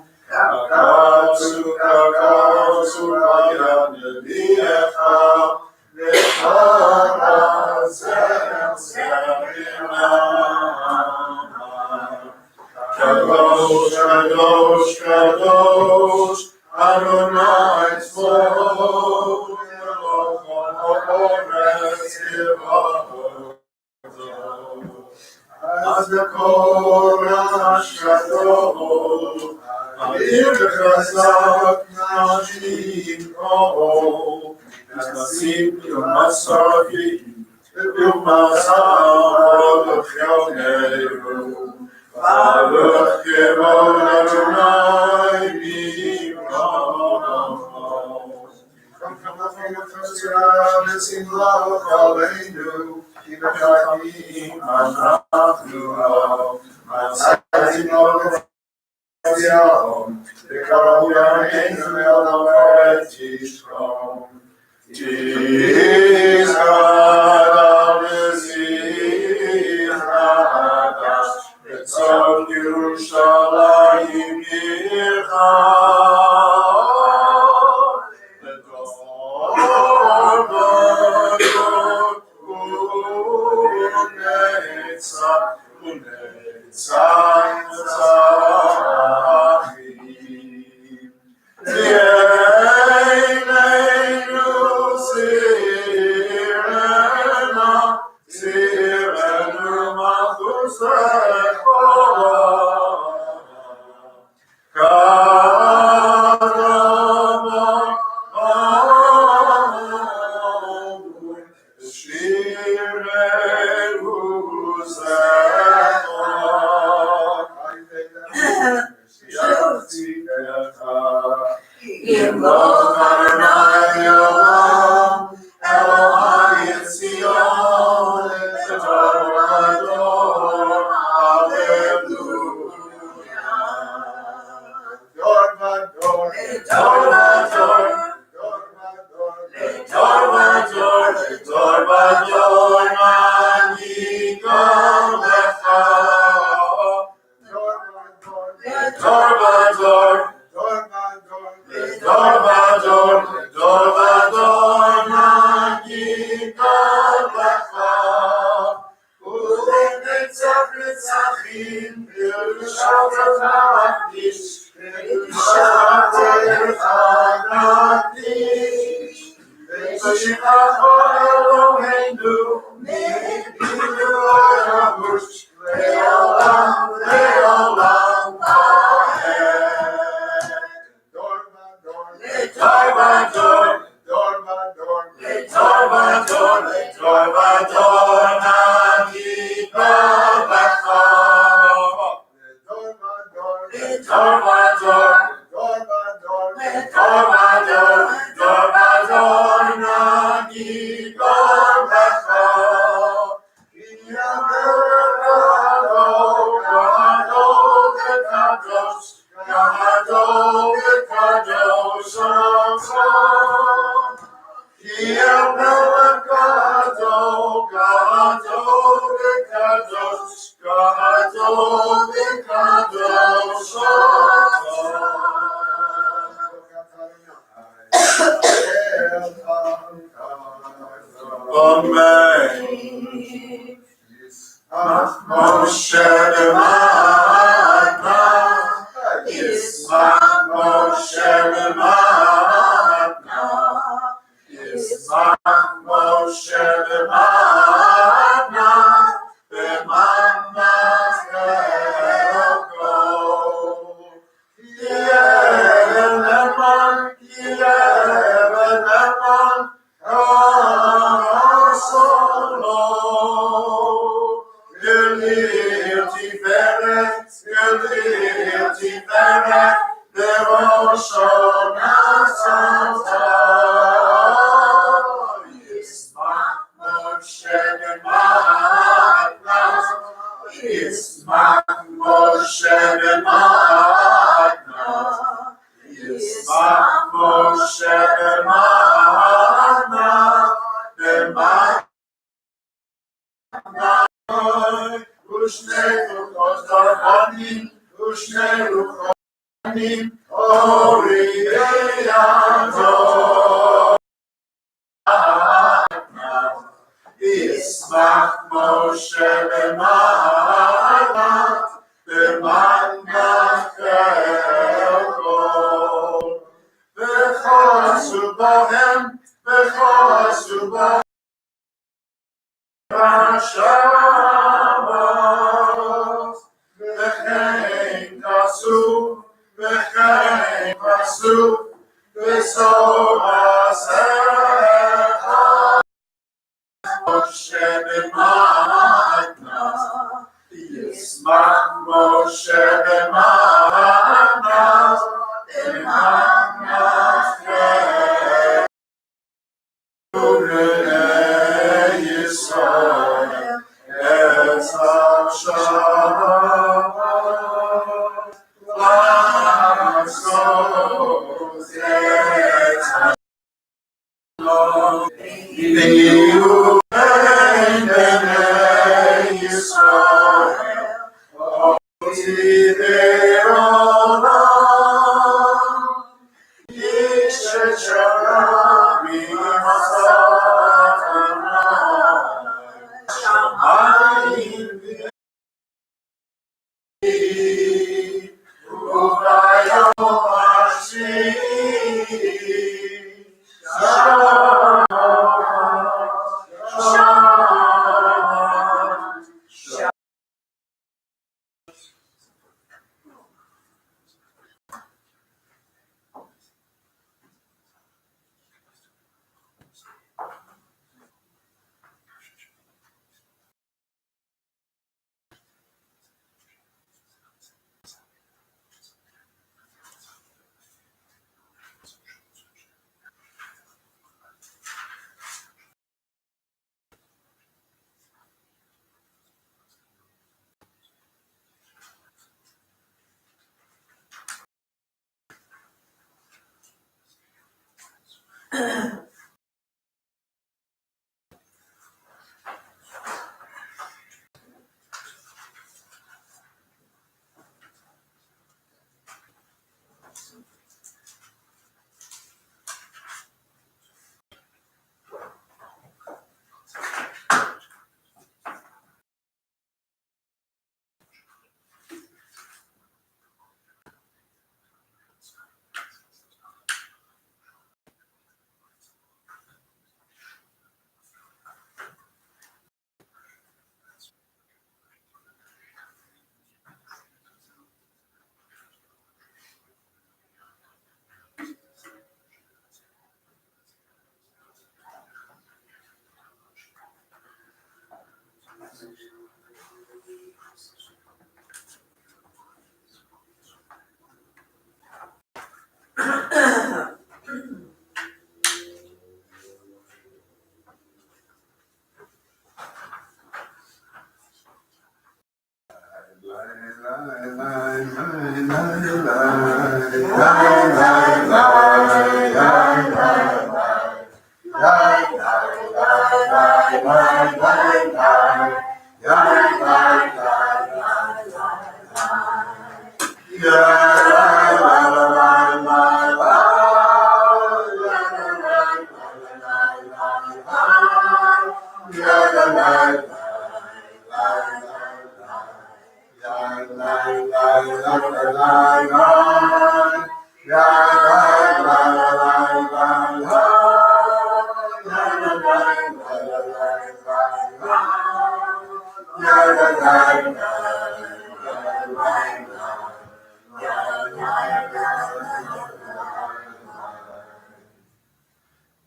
קרצו ליד נביאך, קדוש, קדוש, קדוש, אדוני צבאות, אורץ יבואו. אז בכל רעש גדול, אוויר וחזק נשלים אור, נשים יום מסורים, יום מסעות וחיוננו, ברוך כבוד אדוני ממרום. ושמחה עלינו, כי בחיים אנחנו מצאנו ציון, בקרוב ימינו אל המועד תשכון. תזכר וזכר בצד ירושלים עירך, Tiferet, devotional Satan, Yismach Moshe b'matnas, Yismach Moshe b'matnas, Yismach Moshe b'matnas, ושני לוחות דרבנים, ושני לוחות דרבנים, אורי יעזור. ישמח משה במתנת, במתנת חלקו. וכל עשו בהם, וכל עשו בהם, בשבת, וכן תעשו, וכן תעשו, בסוף עשרת משה במתנת, ישמח משה במתנת, במתנת חלקו ישראל. Es Hashanah, Lasos es Hashanah, Yiyu Bnei Yisrael, Otzidei Olam, Yishet Shalom Mimasat Shamayim. וביום השביעי שלום, שלום.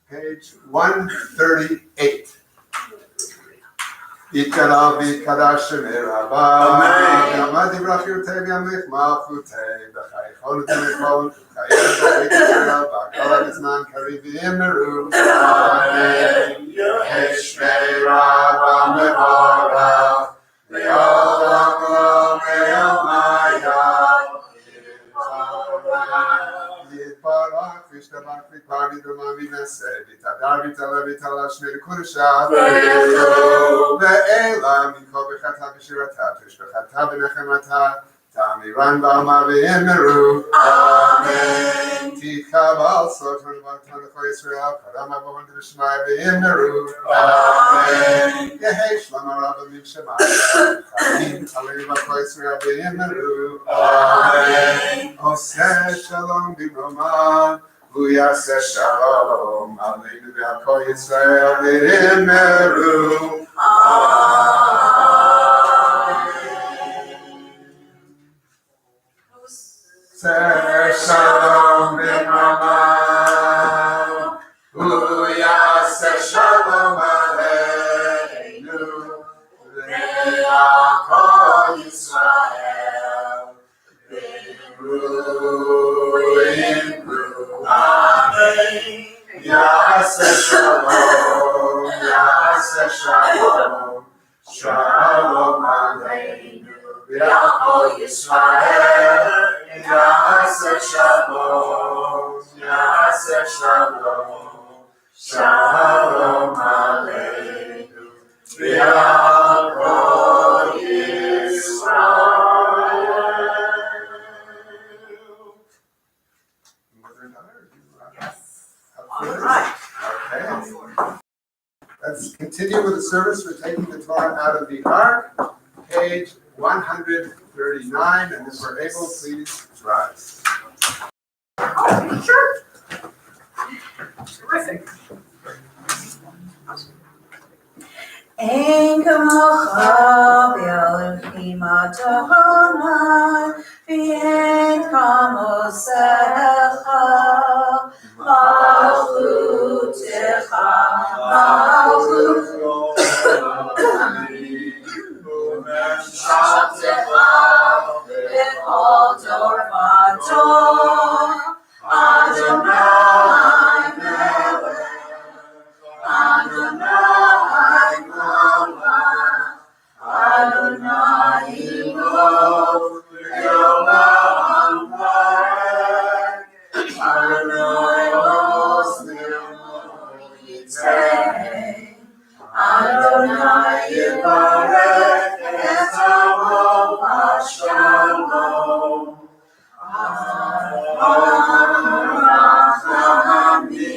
Page 138. יתגלה ויתקדש שמי רבה, אמן. יעמד יברכיותי וימליך מלכותי, בחיי כל ולכל, חיי בית ישראל, והכל בזמן קריב ויאמרו, אמן. יהי שמי רבה מבורך, לעולם לעולמי יתברך וישתבח ויתפאר וידומה וינשא ויתהדר ויתעלה ויתעלה שמי לקודשה ואלה מכל ברכתה ושירתה תשבחתה ונחמתה תאמירן בעלמא ויאמרו אמן תתקבל סוטון וברכתן לכל ישראל קדם אבוהן ושמיא ויאמרו אמן יהי שלום רב משמיים חיים עלינו בכל ישראל ויאמרו אמן עושה שלום במרומה והוא יעשה שלום עלינו ועל כל ישראל ויאמרו עושה שלום במרומה והוא יעשה שלום עלינו ועל כל ישראל ויאמרו אמן יעשה שלום יעשה שלום שלום עלינו ועל כל ישראל יעשה שלום יעשה שלום שלום עלינו ועל כל ישראל. All right. Okay. Let's continue with the service. We're taking the Torah out of the Ark, page 139, and if we're able, please rise. Oh, sure. Terrific. אין כמוך באלוהים אדוני, ואין כמוסך, מלכותך מלכות וממשלתך בכל דור ודור, אדוני מלך, Adonai Malach, Adonai Imov, Leolam Varek, Adonai Osnim Yitzeh, Adonai Yivarek et Amo Hashalom, Rachamim,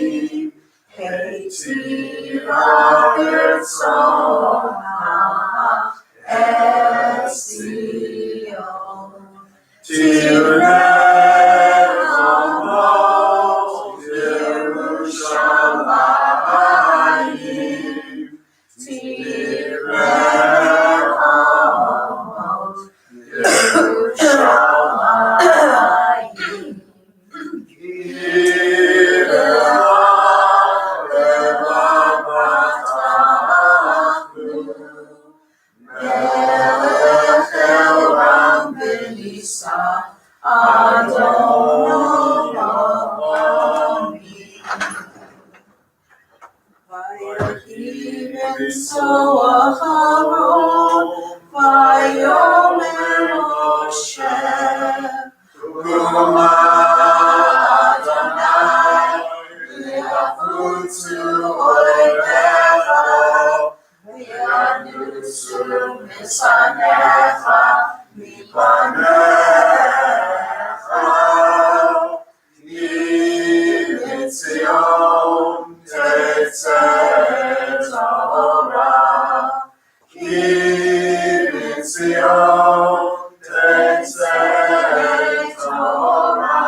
Keitira B'Tzonach et Zion. Tirei Yerushalayim, Tirei Yerushalayim. Melech Elam V'Nisa Adonai. Vayehi B'Tzoach Haron, Vayomer Moshe, Kuma Adonai, V'yafutzu oivecha, V'yanusu misanecha, mipanecha, Ki Mitzion tetzeh Torah, Ki Mitzion tetzeh Torah.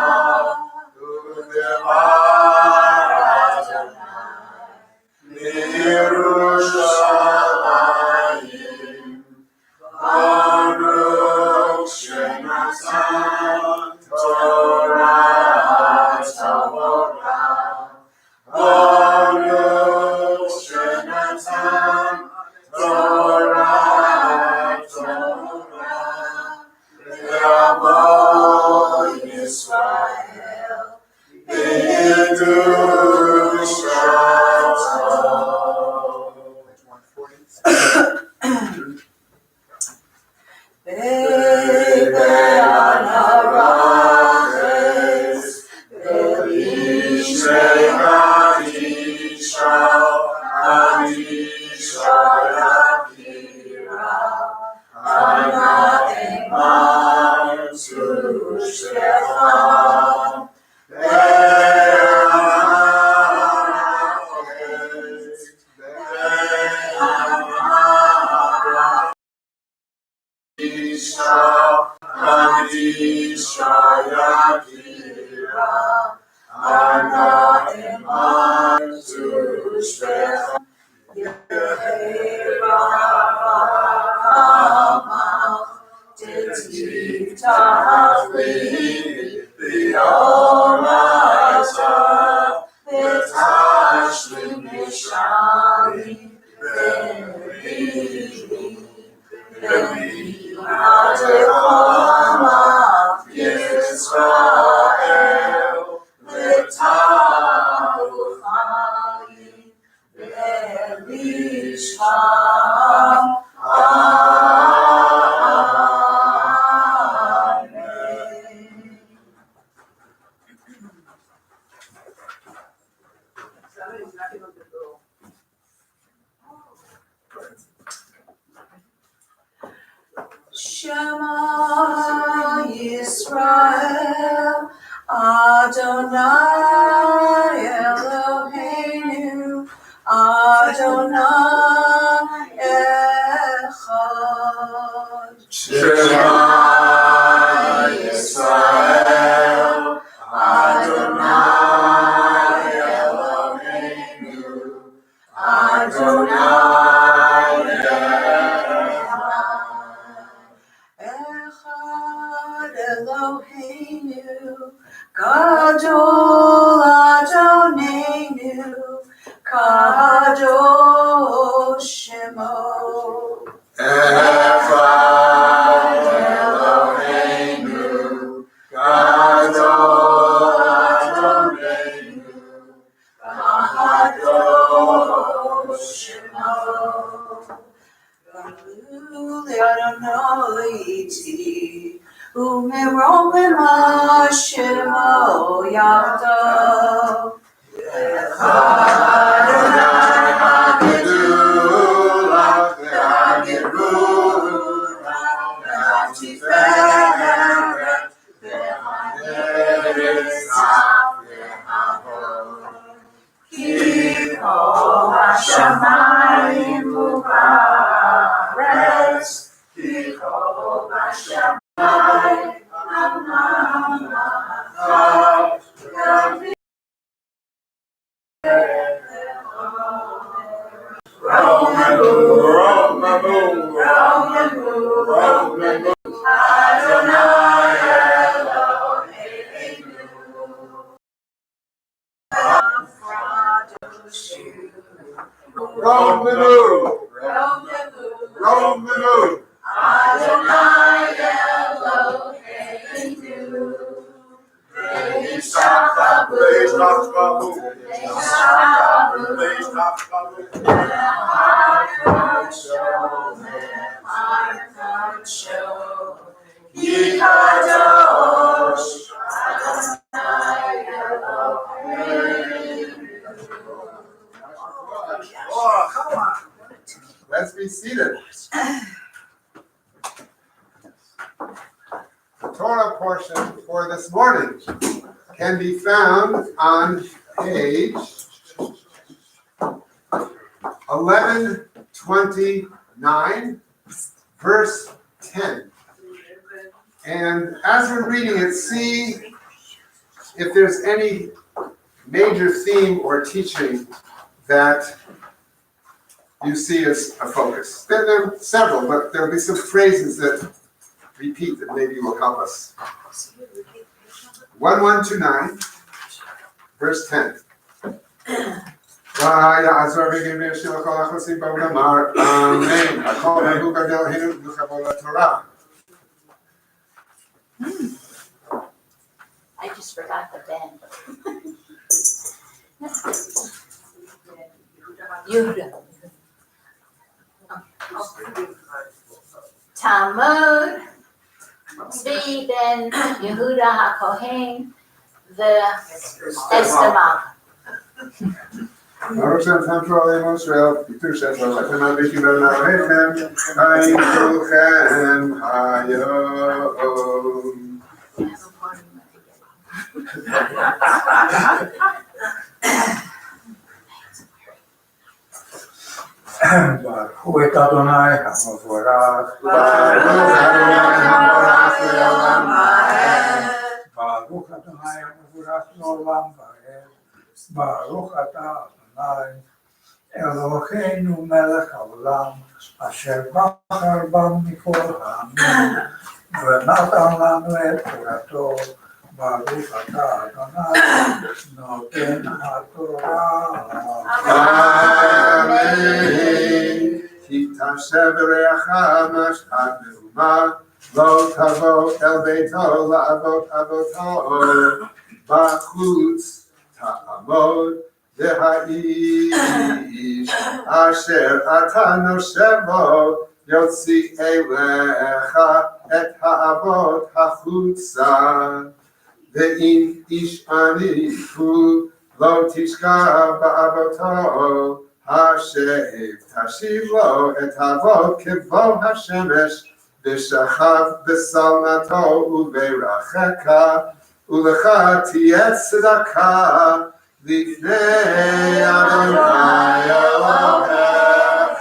Somebody's knocking on the door. Shema Yisrael, Adonai Eloheinu, Adonai Echad. Shema Yisrael, Adonai Eloheinu, Adonai Echad Eloheinu, Gadol Adonenu, Kadosh Shemo. Echad Eloheinu, Gadol Adonenu, Kadosh Shemo. Adonai iti, umerom b'mashemo yachdav. Shamayim u'Haaretz, Romanu, Adonai Eloheinu, Oh, come on. let's be seated. The Torah portion for this morning can be found on page 1129, verse 10. And as we're reading it, see if there's any major theme or teaching that you see as a focus. There are several, but there'll be some phrases that repeat that maybe will help us. 1129, verse 10. I just forgot the bend. Yehuda. Talmud, Zvi ben Yehuda HaKohen, Estamach. Baruch Shem Central Israel, Bitu Shem Lechem Abiki Ben Arechem, Hayin Kulchem Hayom. Baruch et Adonai HaMevorach. Baruch Adonai HaMevorach Le'olam Va'ed. Baruch Adonai HaMevorach Le'olam Va'ed. Baruch Atah Adonai Eloheinu melech haolam asher בחר בנו מכל העמים ונתן לנו את תורתו. ברוך אתה אדוני נותן התורה. Amen. כי תשב בריחך משפט מהומה, לא תבוא אל ביתו לאבות אבותו, בחוץ תעמוד, והאיש אשר אתה נושב בו, יוציא אליך את האבות החוצה. ואם איש עני הוא, לא תשכח באבותו, תשיב לו את אבות כבוא השמש, ושכב בשלמתו וברכך, ולך תהיה צדקה לפני אדוני אלוהיך.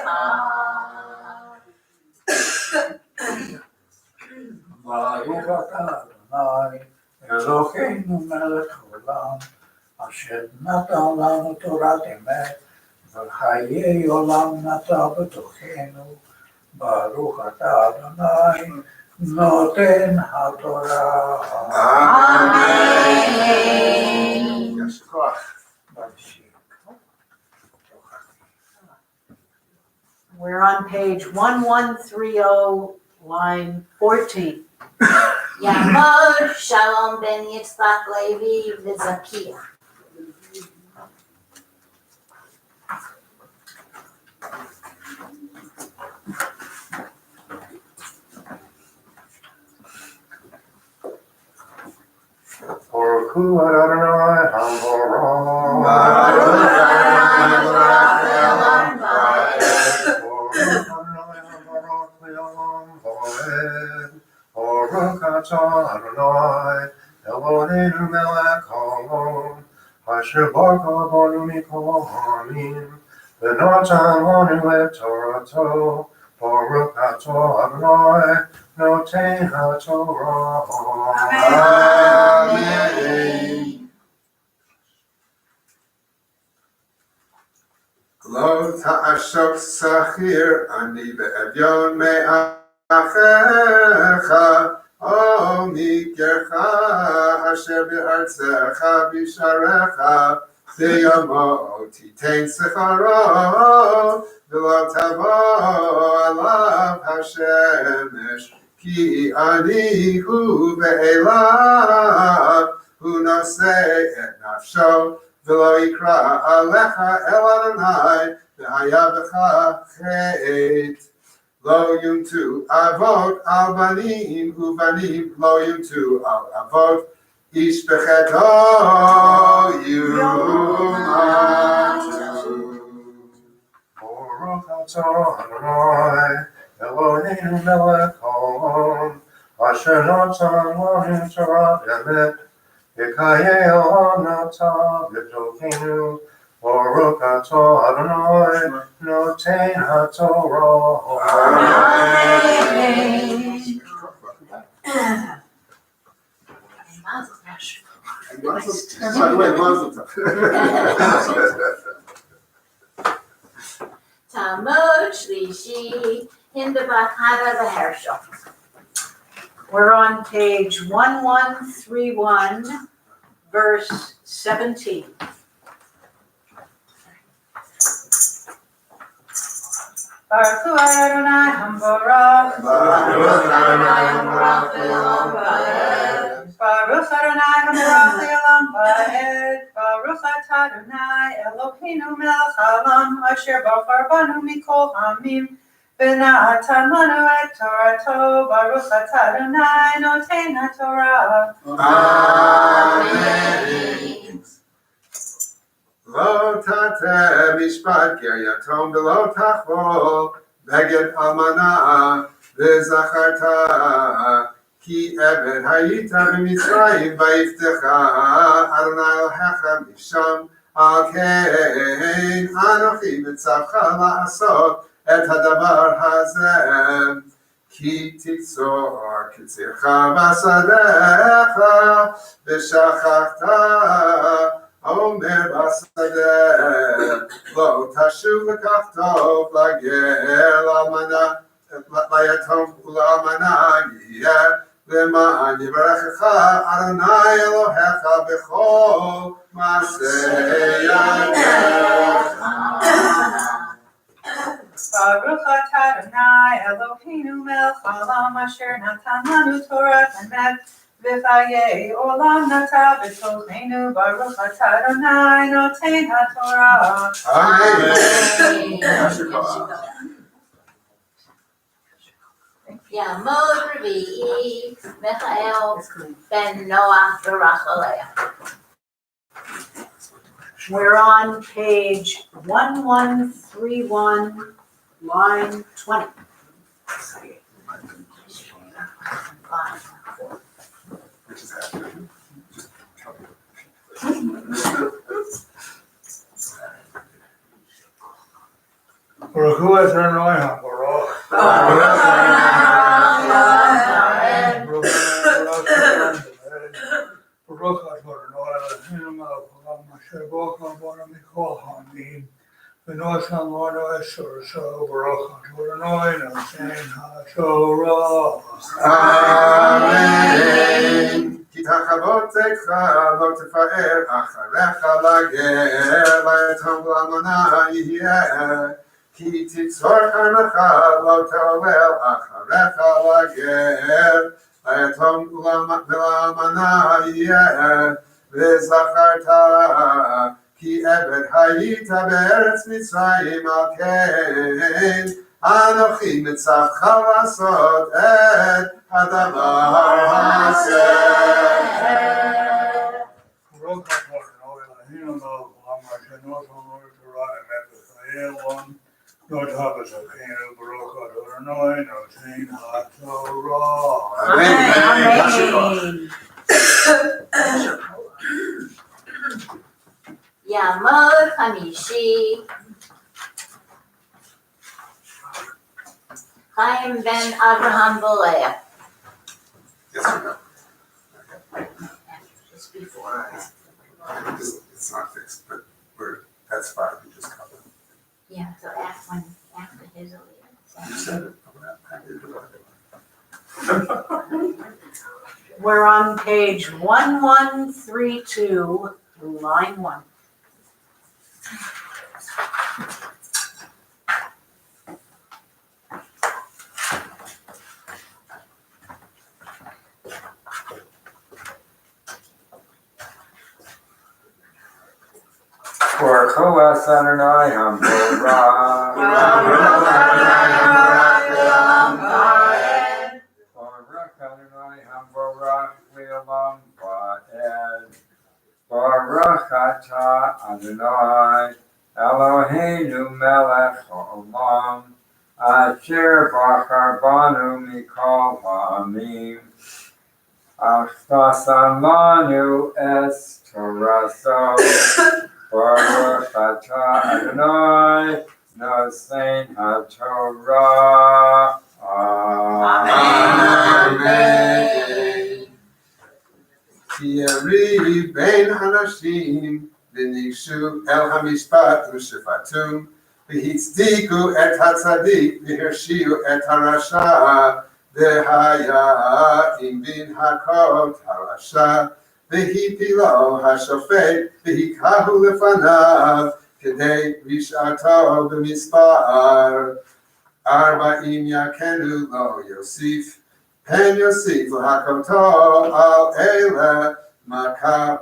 ברוך אתה אדוני אלוהינו מלך העולם אשר נתן לנו תורת אמת וחיי עולם נטע בתוכנו. ברוך אתה אדוני נותן התורה. אמן. יישר כוח. We're on page 1130, line 14. Yamod Shalom ben Yitzchak Levi v'Zakiya. Baruch hu Adonai Haborah. Baruch Adonai Baruch atah Adonai Eloheinu melech haolam asher barka banu mikol ha'amim v'natan lanu et torato. Baruch atah Adonai noten haTorah. Amen. Lo ta'ashok sachir ani be'evyon me'achecha o mikercha asher be'artzecha bisharecha b'yomo titein secharo v'lo tavo alav hashemesh ki ani hu be'elav hu nosei et nafsho ולא יקרא עליך אל אדוני והיה בך חטא. לא יומתו אבות על בנים ובנים לא יומתו על אבות איש בחטאו יומתו. Baruch atah Adonai Eloheinu melech haolam asher natan lanu torat emet v'chayei olam nata b'tokenu. Baruch atah Adonai noten haTorah. By the way, Mazel tov. Talmud Shlishi Hindabat Hava v'Hershel. We're on page 1131, verse 17. Baruch hu Adonai Haborah. Baruch Adonai Haborach Le'olam Va'ed. Baruch Adonai Haborach Le'olam Va'ed. Baruch atah Adonai Eloheinu melech haolam asher bachar banu mikol hamim v'natan lanu et Torato Baruch atah Adonai noten haTorah. Amen. Lo tateh mishpat ger yatom v'lo tachvol beged almana v'zacharta ki eved hayita b'mitzrayim vayiftecha Adonai Elohecha misham al kein anochi mitzavcha la'asot et hadavar hazeh ki titzor kitzircha basadecha v'shachachta Omer basadeh lo tashuv lekach tov lagel almana layatom ulamana yeh למען יברכך אדוני אלוהיך בכל מעשה ידיך. Baruch atah Adonai Eloheinu melech haolam asher natan lanu Torah emet v'chayei olam nata b'tochenu Baruch atah Adonai noten haTorah. Amen. Yamod Revi'i, Michael ben Noach Barachalea. We're on page 1131, line 20. Which is after. Baruch hu Adonai HaBaruch. Baruch Adonai Eloheinu melech haolam asher bachar banu mikol hamim v'nosan lanu et Torato Baruch Adonai noten haTorah. Amen. כי תחבוט צאתך לא תפאר אחריך לגר ליתום ולאלמנה יהיה כי תקצור קרנך לא תעולל אחריך לגר ליתום ולאלמנה יהיה וזכרת כי עבד היית בארץ מצרים על כן אנוכי מצווך לעשות את הדבר הזה. Baruch Adonai Eloheinu melech haolam asher nosan lanu Torah emet v'chayei olam nata b'tochenu Baruch Adonai noten haTorah. Yamod Hamishi, Chaim ben Abraham Bolea. Yes or no? Just before. It's not fixed, but that's fine, we just covered it. Yeah, so after his You Aliyah. said it. We're on page 1132, line 1. Baruch hu Adonai HaBaruch. Baruch Adonai HaBaruch Le'olam Va'ed. Baruch atah Adonai Eloheinu melech haolam asher bachar banu mikol ha'amim achtasan lanu es Torato Baruch atah Adonai noten haTorah. Amen. כי יריב בין אנשים וניגשו אל המשפט ושפטו והצדיקו את הצדיק והרשיעו את הרשע והיה אם בין הכות הרשע והפילו השופט והיכהו לפניו כדי רשעתו במספר 40 יכנו לו יוסיף פן יוסיף להכותו על אלה מכה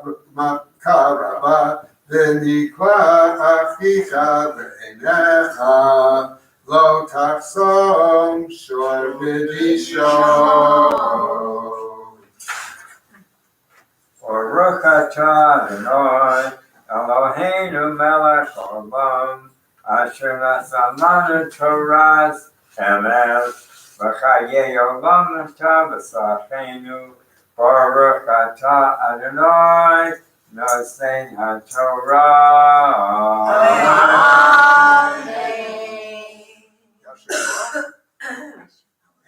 רבה, ונקרא אחיך בעיניך, לא תחסום שור בדישו. Baruch atah Adonai, Eloheinu melech haolam, asher nasa lanu Toras emes, v'chayei olam nata v'sachenu. Baruch atah Adonai, nosein haTorah.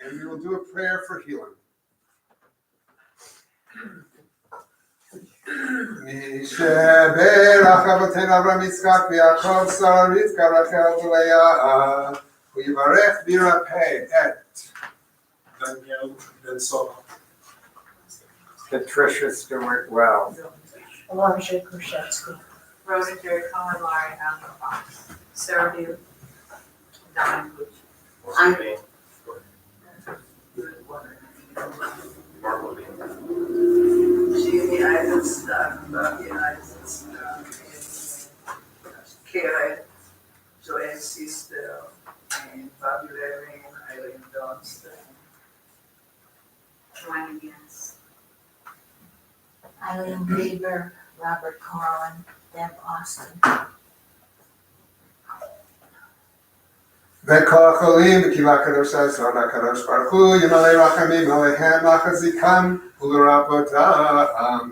And we will do a prayer for healing. מי שברך אבותינו אברהם יצחק ויעקב שרה רבקה רחל ולאה הוא יברך וירפא את Daniel Ben Sova. Patricia Stewart Wells. Elijah Kruszewski. Rosa Terry Colorado, Alpha Fox, Sarah View, Donna Butch. Mark Levine. Jamie Eisenstadt, Bucky Eisenstadt, Karen, Joanne Sister, and Bobby Levine, Eileen Johnston. Joanna Yes. Eileen Grieber, Robert Corwin, Deb Austin. וכל החולים בקהילה הקדושה זו לקדוש ברוך הוא ימלא רחמים עליהם להחזיקם ולרפאותם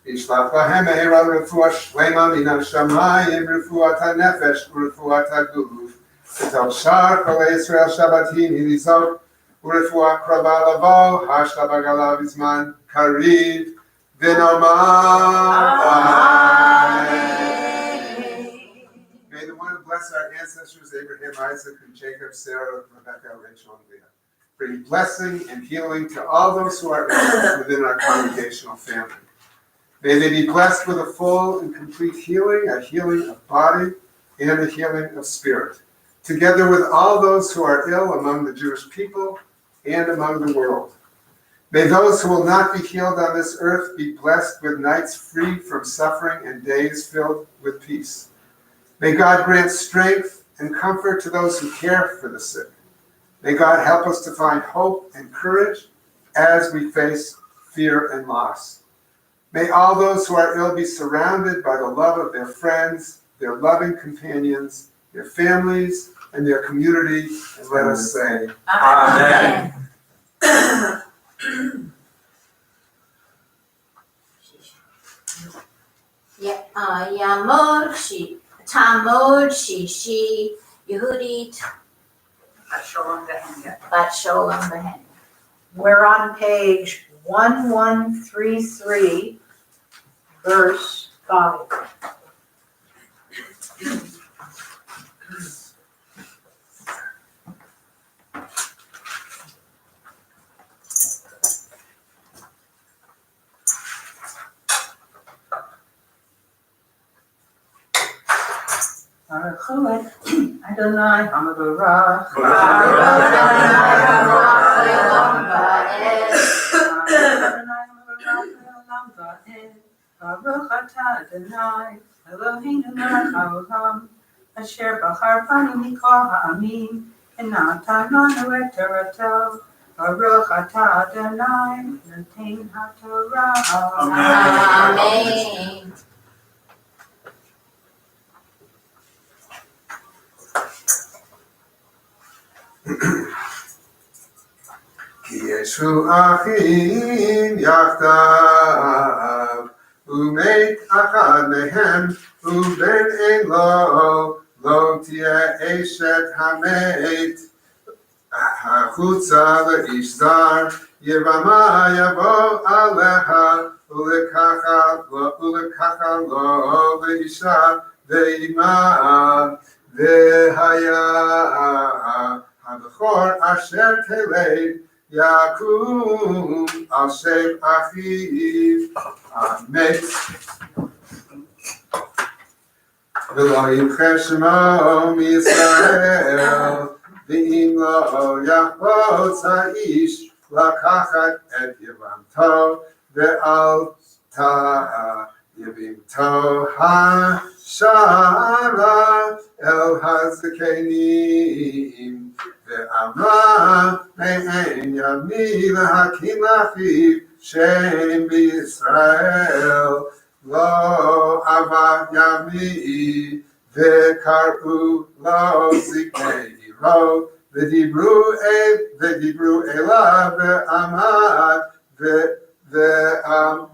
ישלח להם מהרה רפואה שלמה מן השמיים רפואת הנפש ורפואת הגוף ותל שאר כל ישראל שבתים היא לזעוק ורפואה קרובה לבוא השלה בגלה בזמן קריב ונאמר May the one who bless our ancestors, Abraham, Isaac, and Jacob, Sarah, Rebecca, Rachel, and Leah, bring blessing and healing to all those who are ill within our congregational family. May they be blessed with a full and complete healing, a healing of body and a healing of spirit, together with all those who are ill among the Jewish people and among the world. May those who will not be healed on this earth be blessed with nights free from suffering and days filled with peace. May God grant strength and comfort to those who care for the sick. May God help us to find hope and courage as we face fear and loss. May all those who are ill be surrounded by the love of their friends, their loving companions, their families, and their community. And let us say, Amen. Tamod Shishi Yehudit Shalom Behenya. Bat Sholem Behen. We're on page 1133, verse 5. Adonai Hamabarach. Baruch atah Adonai Eloheinu melech haolam asher bachar banu mikol ha'amim v'natan lanu et torato. Baruch atah Adonai noten haTorah. Amen. כי ישו אחים יחדיו, ומת אחד מהם, ובן אין לו, לא תהיה אשת המת. החוצה לאיש זר, יבמה יבוא עליה, ולקחה לו לאישה ואימה, והיה הבכור אשר תלד יקום על שם אחיו המת ולא ימחה שמו מישראל ואם לא יחפוץ האיש לקחת את יבמתו ואל ta yibim toha shara el hazkenim ve'amra me'en yami lehakim lachiv shem b'Yisrael lo avad yami ve'karu lo ziknei iro ve'dibru elav ve'amad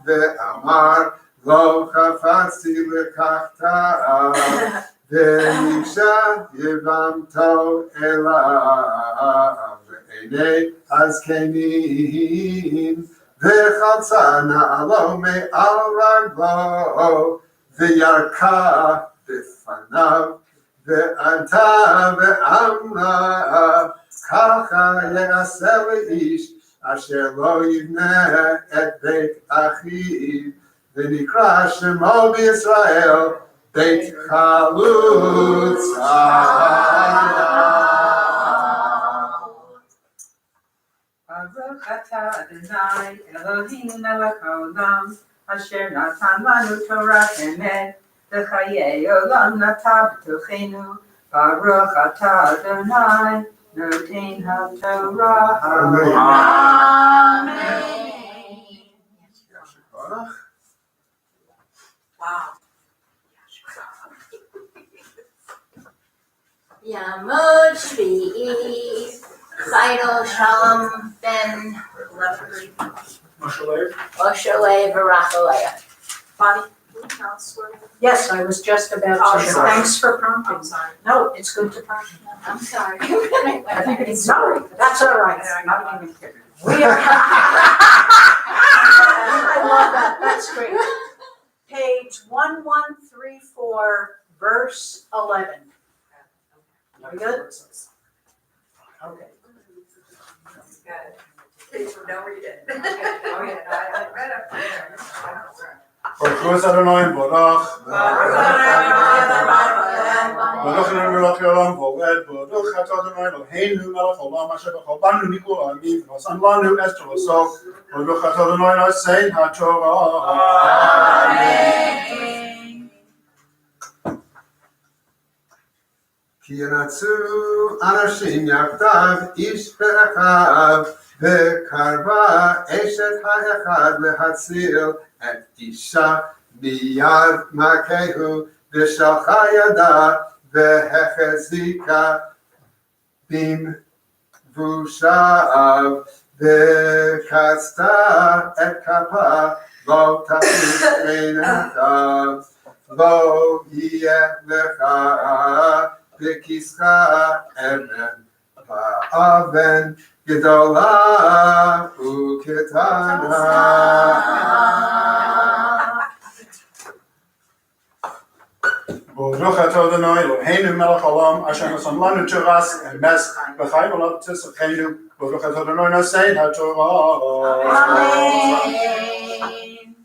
ve'amar lo chafetzi lekachta ve'niksha yevamto elav ve'enei hazkenim ve'chalza na'alo me'al raglo ve'yarka b'fanav ve'anta ve'amra kacha ye'aseh le'ish asher lo yivneh et beit achiv ve'nikra shemo b'Yisrael beit chalutza. Baruch atah Adonai Eloheinu melech haolam asher natan lanu Torah emet v'chayei olam natan b'tochenu. Baruch atah Adonai noten haTorah. Amen. Wow. Yamod Shvi'i Chayil Shalom Ben 11:30. Moshe Lev Barachalea. Bonnie, can you tell us where? Yes, I was just about Oh, to, sorry. thanks for prompting. I'm sorry. No, it's good to prompt. I'm sorry. I think it's sorry, that's all right. Yeah, Not even kidding. We are. I love that, that's great. Page 1134, verse 11. Are we good? Okay. Please don't read it. Oh, yeah, I read up there. Baruch Adonai Barach Baruch Melech Olam V'Oed Baruch Atah Adonai Eloheinu Melech Olam Asher b'chol banu mikol ha'amim v'nosan lanu es Toraso Baruch Atah Adonai Nosein HaTorah. Ki yanatzu anashim yachdav ish be'achav ve'karva eshet ha'echad lehatzil et isha miyad makehu v'shalcha yada ve'hechezika bim vushav ve'katzta et kapa lo tachlis einachav lo yeh lecha Bekischa Eren Ba'aven Gedola Uketana. Baruch Atah Adonai Eloheinu Melech Olam Asher nasan lanu Torah emes v'chayim olav tzedakenu Baruch Atah Adonai Nosein HaTorah. Amen.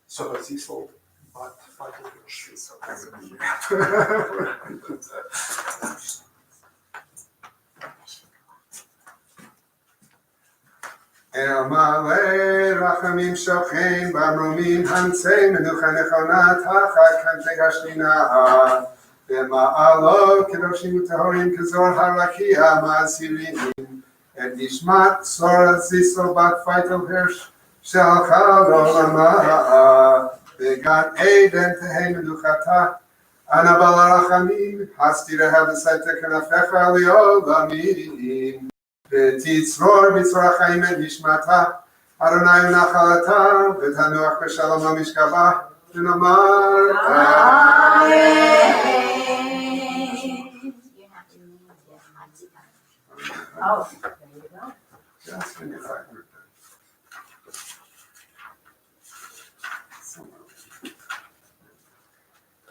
So that's useful, but vital El Malei Rachamim Shochem Bamrumim Hansei Menucha Nechona Tachat Kantei Hashchina B'Ma'alo Kedoshim U'Tahorim Kezor Harakia Ma'asirim Et Nishmat Sora Zisel Bat Feitel Hirsch Shalcha L'Olama Began Eden Tehei Menuchata Ana Balarachamim Hasti Rehav V'Saita Kenafecha Li'Olamim ותצרור בצרור החיים את נשמתה, אדוני נחלתה, ותנוח בשלום המשכבה, ונאמר Amen. Oh, there you go. Just when you thought you were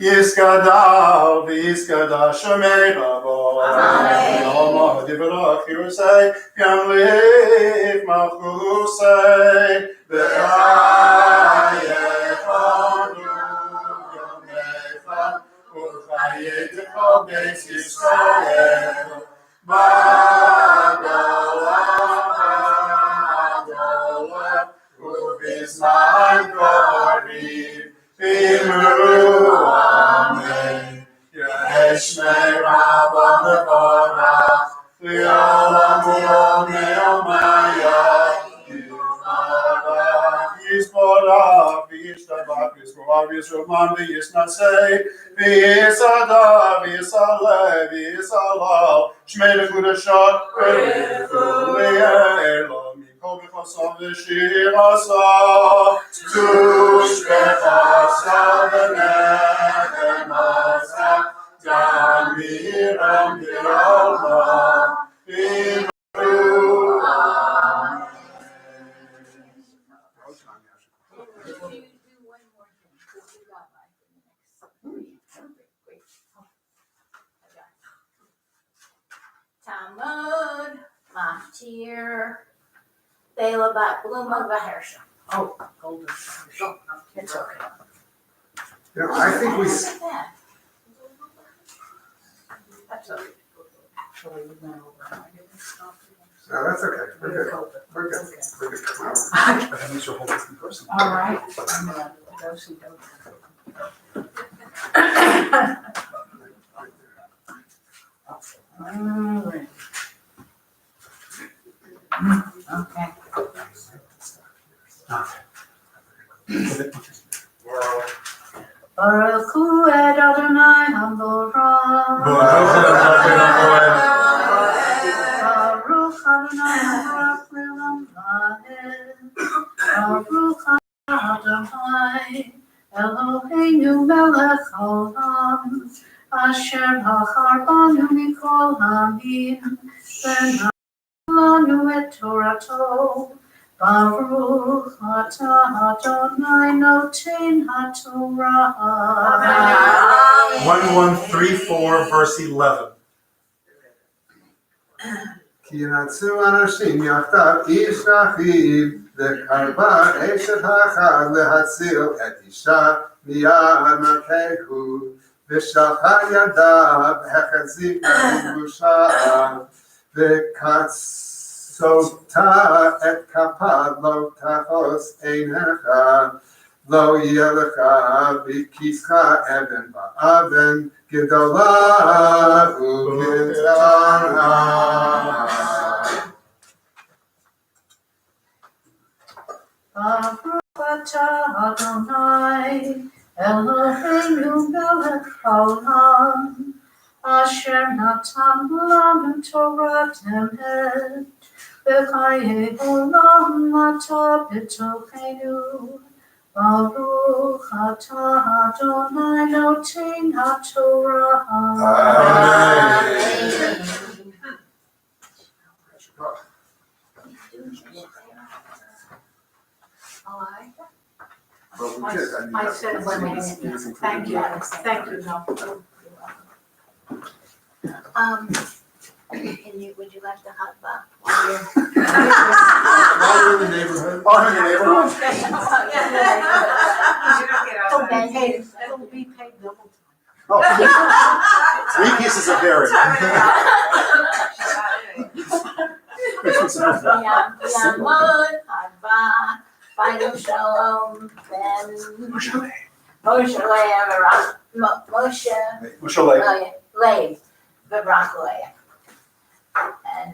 Yiskadal v'yiskada shomei rabo Amen. Alma divrach yirusei yamlich malchusei v'chayechonu yomecha u'chayetecha beis Yisrael B'adol Yisman Gori, Bimu Amen. Yeshmei Rabba Mevorach, V'yolam Yom Yomaya, Yisborach, V'yishtabach, Yisborach, Yisroman, V'yisnasei, V'yisada, V'yisaleh, V'yisalal, Shmei Lekudashot, V'yelom, Mikol V'chosom V'shirasa, Tush V'chasa V'nechemasa, Damiram V'yalma, V'imru Amen. Talmud, Machtir, Bela Bat Bluma Vahersha. Oh, golden. It's okay. You know, I think we, Look at that. That's okay. Actually, we went over. no, that's okay, we're good, we're good, Okay. we're good. That means you're holding in person. All right, I'm gonna go see Doug. All right. Okay. Baruch Hu Adonai Haborah. Baruch Adonai Haborah Le'olam Va'ed. Baruch Adonai Eloheinu melech haolam, asher bachar banu mikol ha'amim, v'natan lanu et Torato. Baruch atah Adonai noten haTorah. Amen. 1134, verse 11. Ki yanatsu anashim yachtav ish v'achiv, v'karba eshet hachad lehatzil et isha miyad makehu, v'shalcha yadav hechazik v'gusha, v'katsota et kapad lo tachos einecha, lo yelecha v'kischa even ba'aven gedolah u'gedala. Baruch atah Adonai Eloheinu melech haolam, asher natan lanu Torah emet, v'chayei olam atah b'tochenu. Baruch atah Adonai noten haTorah. Amen. Oh, But we did, I mean, I said when we, thank you, no. Would you like to hug back while you're? while you're in the neighborhood. Oh, in the neighborhood? Okay, it'll be paid double time. Oh, 3 pieces of berry. Yamud, Hava, Final Shalom, Ben, Moshe Leah, Moshe Leah, V'Brach Leah. And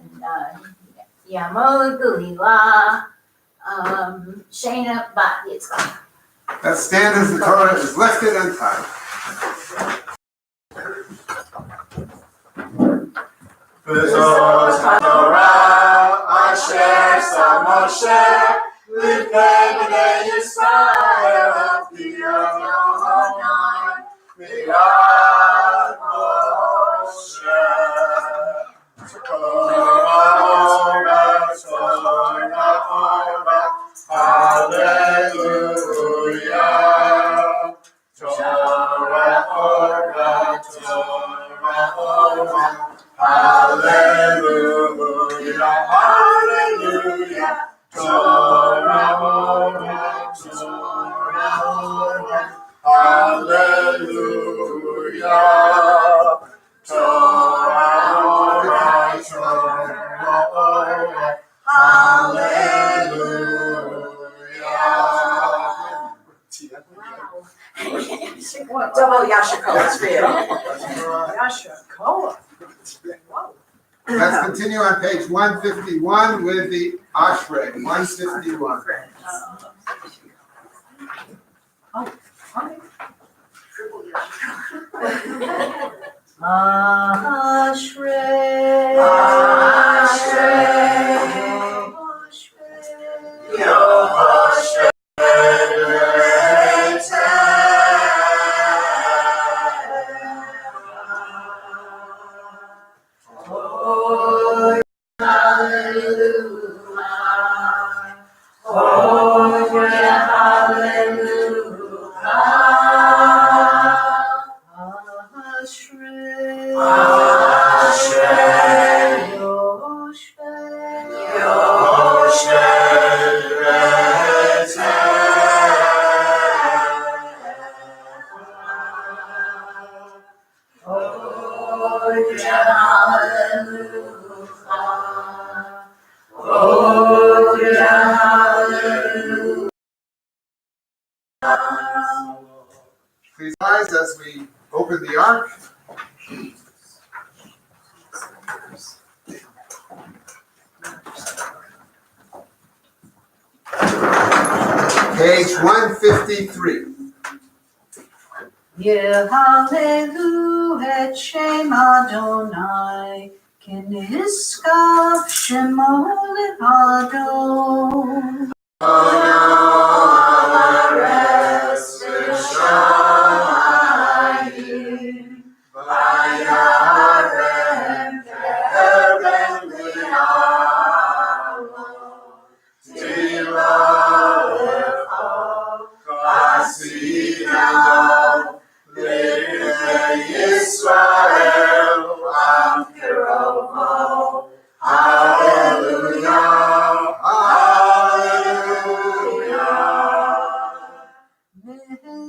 Yamud, Gulila, Shana, Bat Yitzchak. That stand as the Torah is lifted and tied. V'zos Torah asher sa Moshe l'ifnei b'nei Yisrael b'yad Yonai b'yad Moshe. Torah, Torah, hallelujah. Torah, Torah, Torah, hallelujah, hallelujah. Torah, Torah, Double Yashiko's feel. Yashakoa. Whoa. Let's continue on page 151 with the Ashrei, 151. Triple Yashiko. Ashrei. Please rise as we open the ark. Page 153. Yehalelu et Shem Adonai, Keniskav Shemo Levado.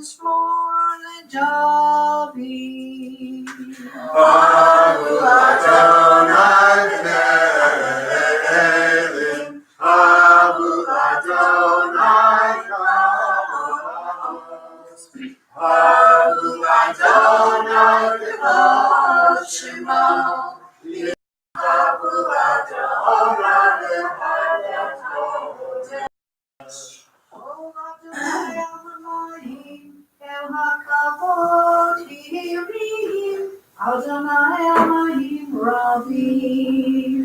Mizmor LeDavid. Oh, Adonai Amayim, El HaKavod Hirim, Adonai Amayim Rabim.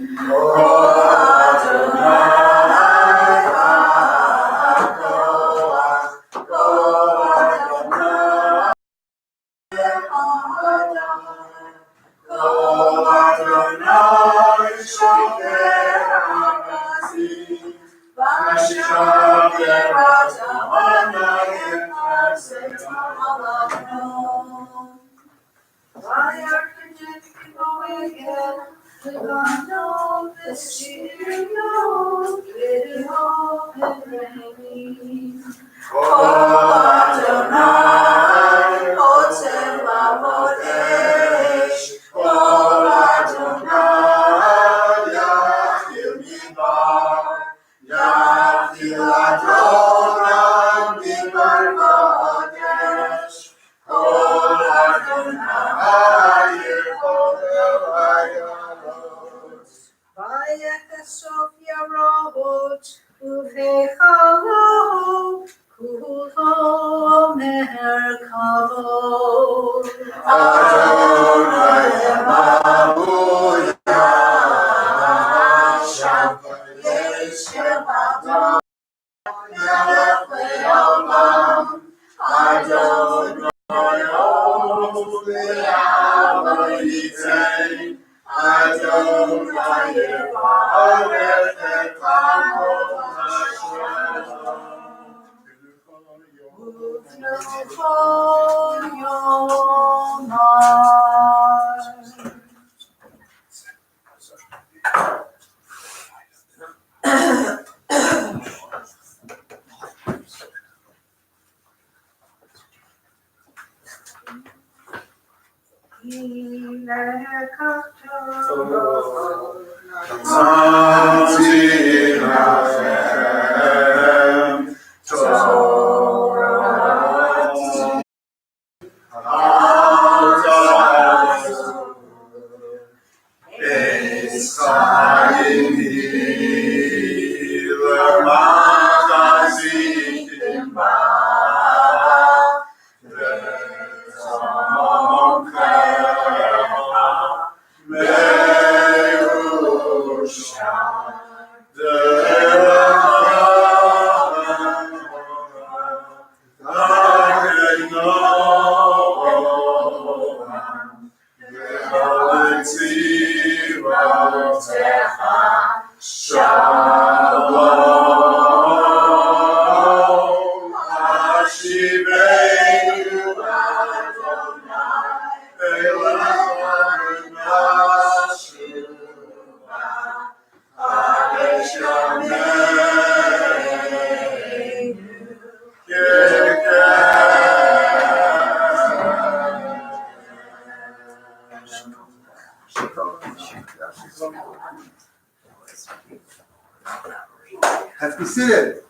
Let's be seated.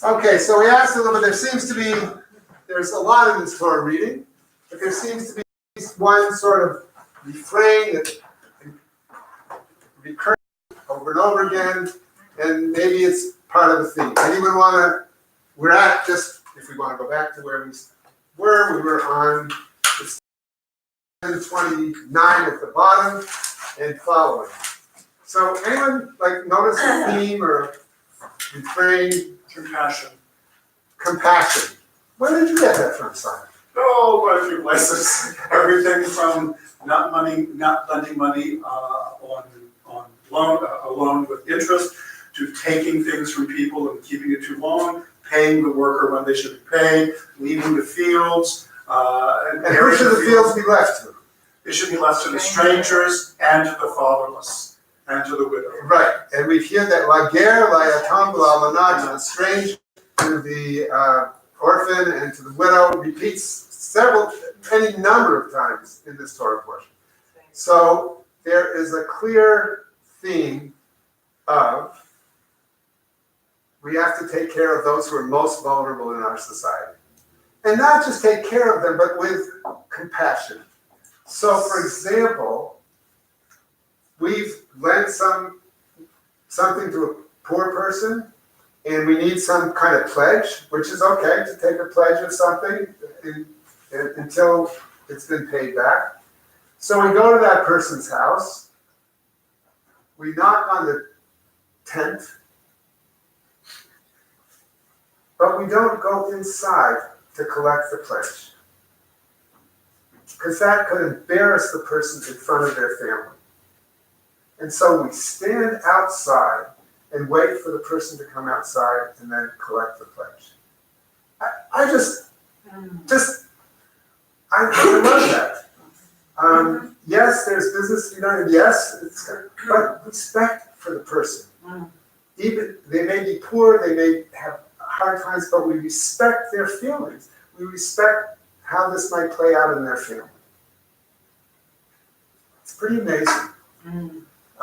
Okay, so we asked a little bit, there's a lot in this Torah reading, but there seems to be at least one sort of refrain that recurs over and over again, and maybe it's part of the theme. Anyone wanna, we're at just, if we wanna go back to where we were on 29 at the bottom and following. So anyone like notice a theme or refrain? Compassion. Compassion. Where did you get that from, Simon? Oh, quite a few places. Everything from not lending money on a loan with interest, to taking things from people and keeping it too long, paying the worker when they should be paid, leaving the fields. And who should the fields be left to? It should be left to the strangers and to the fatherless and to the widow. Right, and we hear that lager, layatam, l'almanah, to the stranger, to the orphan, and to the widow, repeats any number of times in this Torah portion. So there is a clear theme of we have to take care of those who are most vulnerable in our society. And not just take care of them, but with compassion. So, for example, we've lent something to a poor person, and we need some kind of pledge, which is okay to take a pledge of something until it's been paid back. So we go to that person's house, we knock on the tent, but we don't go inside to collect the pledge, because that could embarrass the person in front of their family. And so we stand outside and wait for the person to come outside and then collect the pledge. I love that. Yes, there's business to be done, and yes, but respect for the person. Even they may be poor, they may have hard times, but we respect their feelings. We respect how this might play out in their family. It's pretty amazing.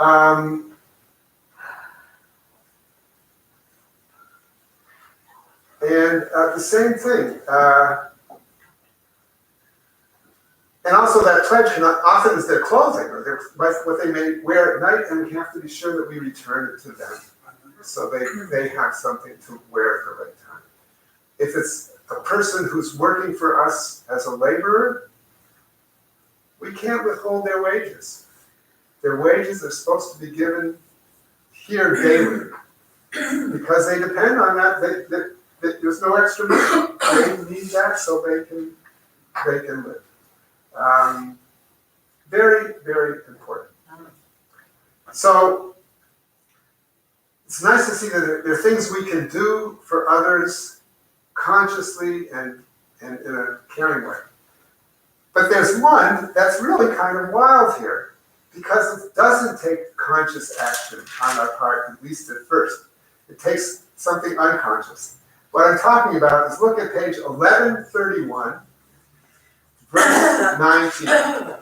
And the same thing. And also that pledge often is their clothing or what they may wear at night, and we have to be sure that we return it to them so they have something to wear at the right time. If it's a person who's working for us as a laborer, we can't withhold their wages. Their wages are supposed to be given here daily because they depend on that. There's no extra money. They need that so they can live. Very, very important. So it's nice to see that there are things we can do for others consciously and in a caring way. But there's one that's really kind of wild here, because it doesn't take conscious action on our part, at least at first. It takes something unconscious. What I'm talking about is, look at page 1131, verse 19.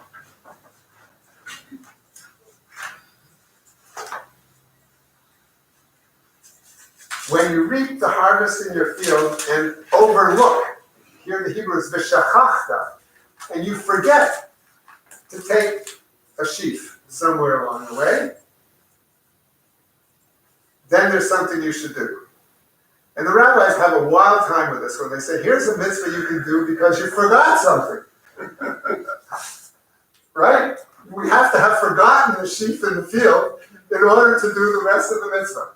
When you reap the harvest in your field and overlook, here the Hebrew is v'shachachta, and you forget to take a sheaf somewhere along the way, then there's something you should do. And the rabbis have a wild time with this when they say, here's a mitzvah you can do because you forgot something. Right? We have to have forgotten the sheaf in the field in order to do the rest of the mitzvah.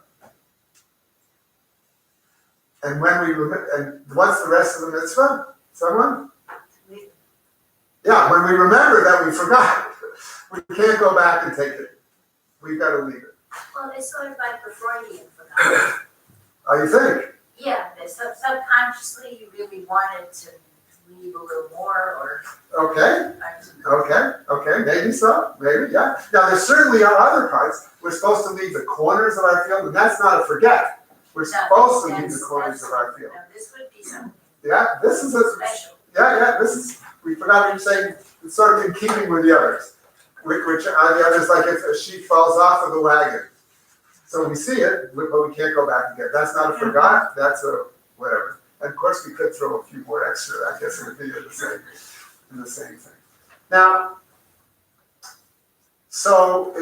And what's the rest of the mitzvah? Someone? Yeah, when we remember that we forgot, we can't go back and take it. We've got to leave it. Well, it's sort of like the Freudian phenomenon. Oh, you think? Yeah, that subconsciously you really wanted to leave a little more, or. Okay, maybe so, maybe, yeah. Now, there certainly are other parts. We're supposed to leave the corners of our field, and that's not a forget. We're supposed to leave the corners of our field. Now, this would be something Yeah, this is a, special. yeah, this is, we forgot to say, it's sort of in keeping with the others. Which are the others, like if a sheep falls off of the wagon. So we see it, but we can't go back and get it. That's not a forgot, that's a whatever. And of course, we could throw a few more extra, I guess it would be in the same thing. Now, so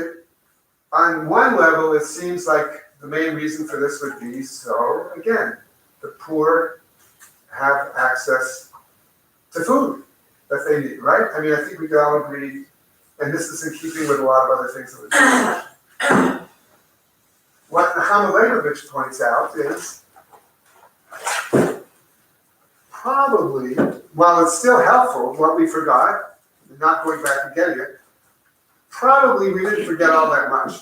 on one level, it seems like the main reason for this would be so, again, the poor have access to food that they need, right? I mean, I think we could all agree, and this is in keeping with a lot of other things in the church. What Nechama Leibovich points out is probably, while it's still helpful, what we forgot, not going back and getting it, probably we didn't forget all that much.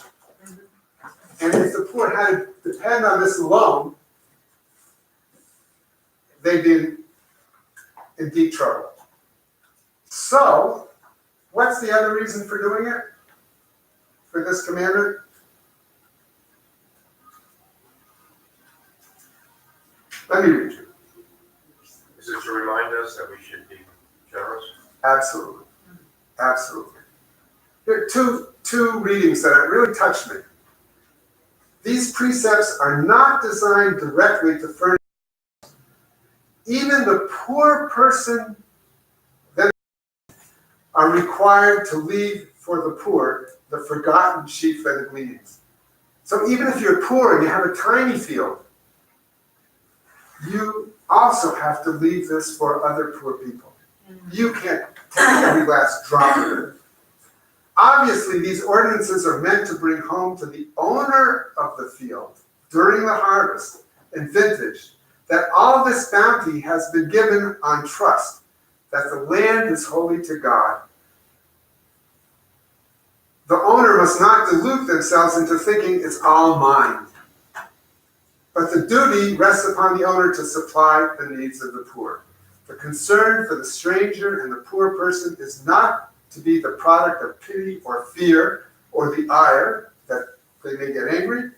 And if the poor had to depend on this alone, they'd be in deep trouble. So, what's the other reason for doing it? For this commandment? Let me read you. Is it to remind us that we should be generous? Absolutely. Absolutely. Here are two readings that really touched me. These precepts are not designed directly to furnish. Even the poor person that are required to leave for the poor the forgotten sheaf and the gleanings. So even if you're poor and you have a tiny field, you also have to leave this for other poor people. You can't take every last drop of it. Obviously, these ordinances are meant to bring home to the owner of the field during the harvest and vintage that all this bounty has been given on trust, that the land is holy to God. The owner must not delude themselves into thinking it's all mine. But the duty rests upon the owner to supply the needs of the poor. The concern for the stranger and the poor person is not to be the product of pity or fear or the ire that they may get angry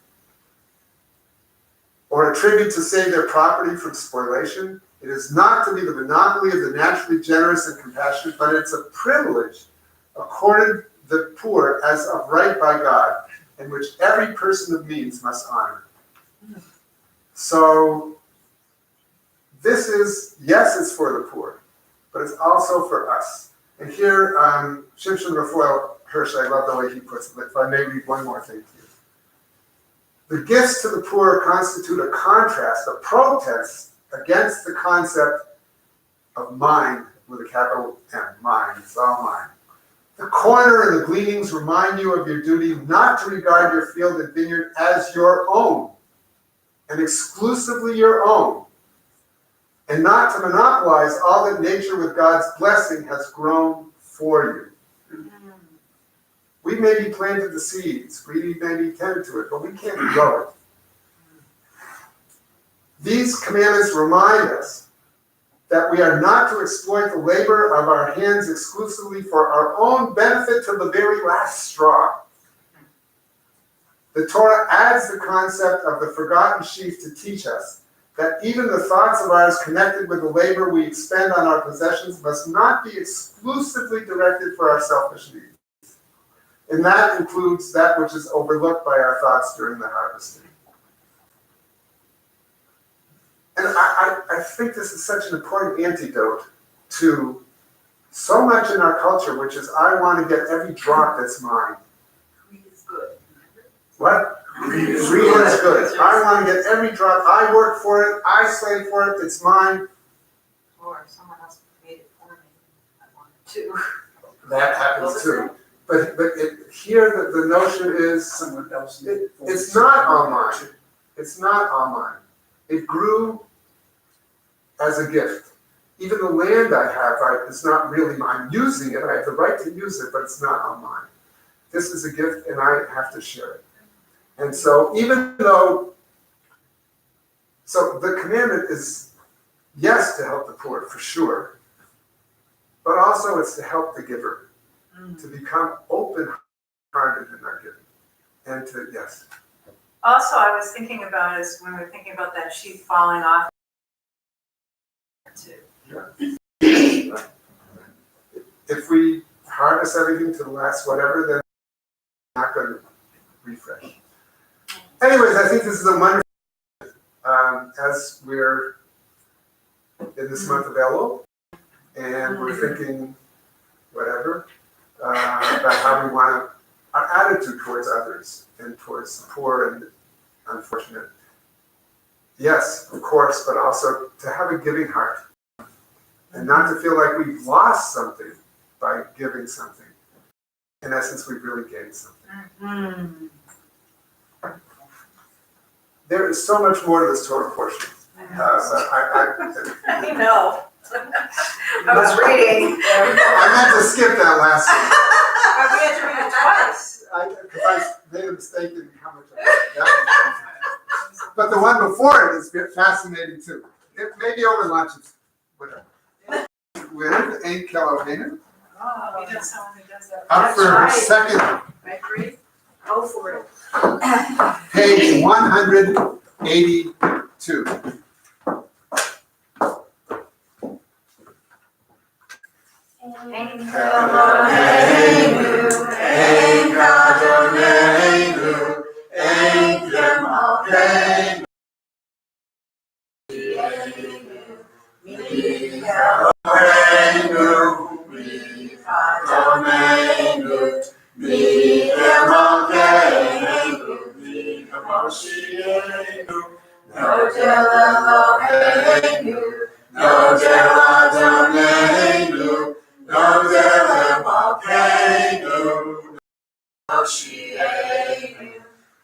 or attribute to save their property from spoliation. It is not to be the monopoly of the naturally generous and compassionate, but it's a privilege accorded the poor as of right by God, and which every person of means must honor. So, this is, yes, it's for the poor, but it's also for us. And here, Shimshon Raphael Hirsch, I love the way he puts it, but if I may read one more thing to you. The gifts to the poor constitute a contrast, a protest against the concept of mine, with a capital M, mine, it's all mine. The corner and the gleanings remind you of your duty not to regard your field and vineyard as your own, and exclusively your own, and not to monopolize all that nature with God's blessing has grown for you. We may be planted the seeds, we may be tended to it, but we can't grow it. These commandments remind us that we are not to exploit the labor of our hands exclusively for our own benefit to the very last straw. The Torah adds the concept of the forgotten sheaf to teach us that even the thoughts of ours connected with the labor we expend on our possessions must not be exclusively directed for our selfish needs. And that includes that which is overlooked by our thoughts during the harvesting. And I think this is such an important antidote to so much in our culture, which is I want to get every drop that's mine. Greed is good. What? Greed is good. I want to get every drop. I work for it. I slave for it. It's mine. Or someone else made it for me. I want it too. That happens too. But here the notion is Someone else. it's not all mine. It's not all mine. It grew as a gift. Even the land I have, it's not really mine. I'm using it. I have the right to use it, but it's not all mine. This is a gift, and I have to share it. And so, even though, so the commandment is, yes, to help the poor, for sure, but also it's to help the giver, to become open-hearted in our giving, and to, yes. Also, I was thinking about is when we were thinking about that sheep falling off too. Yeah. if we harness everything to the last whatever, then we're not going to refresh. Anyways, I think this is a wonderful, as we're in this month of Elul, and we're thinking whatever, about how we want to, our attitude towards others and towards the poor and unfortunate. Yes, of course, but also to have a giving heart and not to feel like we've lost something by giving something. In essence, we've really gained something. There is so much more to this Torah portion. I know. I was reading. I meant to skip that last one. But we had to read it twice. Because I made a mistake in how much I read. That one. But the one before it is fascinating too. Maybe over lunch, it's whatever. With Ein Kelohenu. Oh, we know someone who does that. Up for her That's second, I agree. Go for it. page 182. Ein Kadonenu, Ein Kelohenu.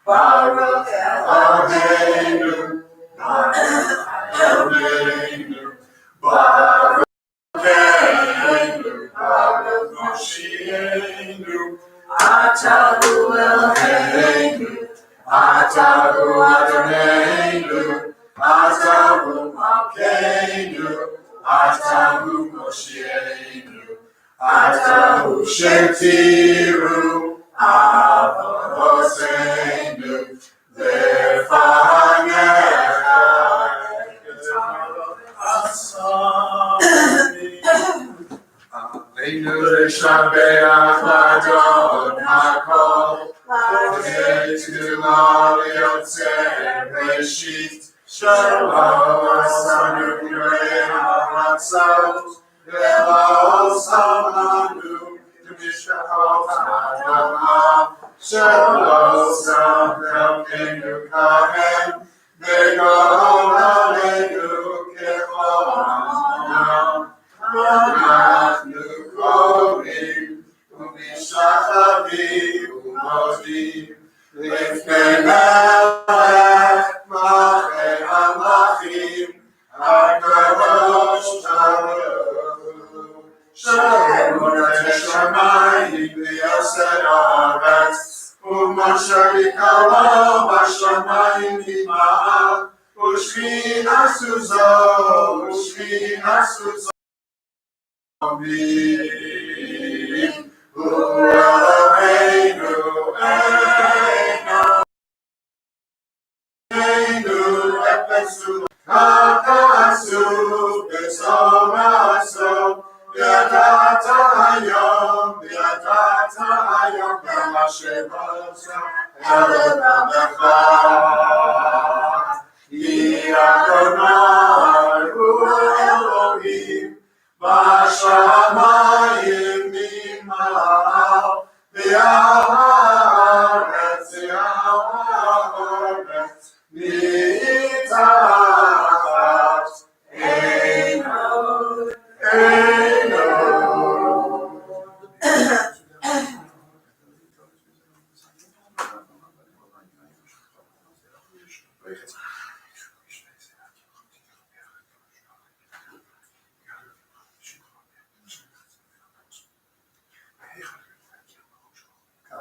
Baruch Eloheinu, Eloheinu, Baruch Eloheinu, Baruch Moshiach, Atahu Eloheinu, Atahu Adonenu, Atahu Malkeinu, Atahu Moshiach, Atahu Shetiru, Avoseinu, Lefanecha, Aleinu Lishabeach Ladon Hakol, Ketula Liotze Breshit, Shalom Asanu Kirei Haratzot, Velo Samanu, Mishachot Adama, Shalom Samenu Kahem, Vegon Aleinu Kechol Anam, Korim, Umishachavim, Umodim, Lifnei Melech, Malchei Hamachim, HaKadosh Baruch, Shalom Shamayim, V'yosed Haaretz, U'masher Yikalo B'Shamayim Yima'al, U'shvina Suzo, U'shvina Suzo. Amen. Eloheinu, Eloheinu, Efesu, Hakasu, Besoraso, Yadata Hayom, Bemashevosa, Eladamecha, Adonai, Elohim, Bashamayim Mima'al, V'yaharetz Mitachat Eino.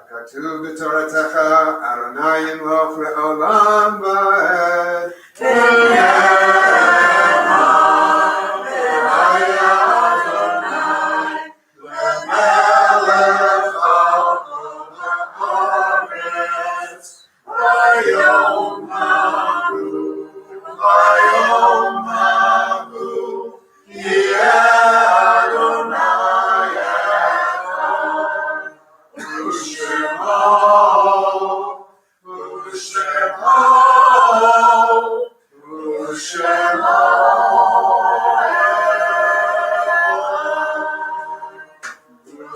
Katuv b'Toratecha, Adonai yimloch le'olam va'ed. Adonai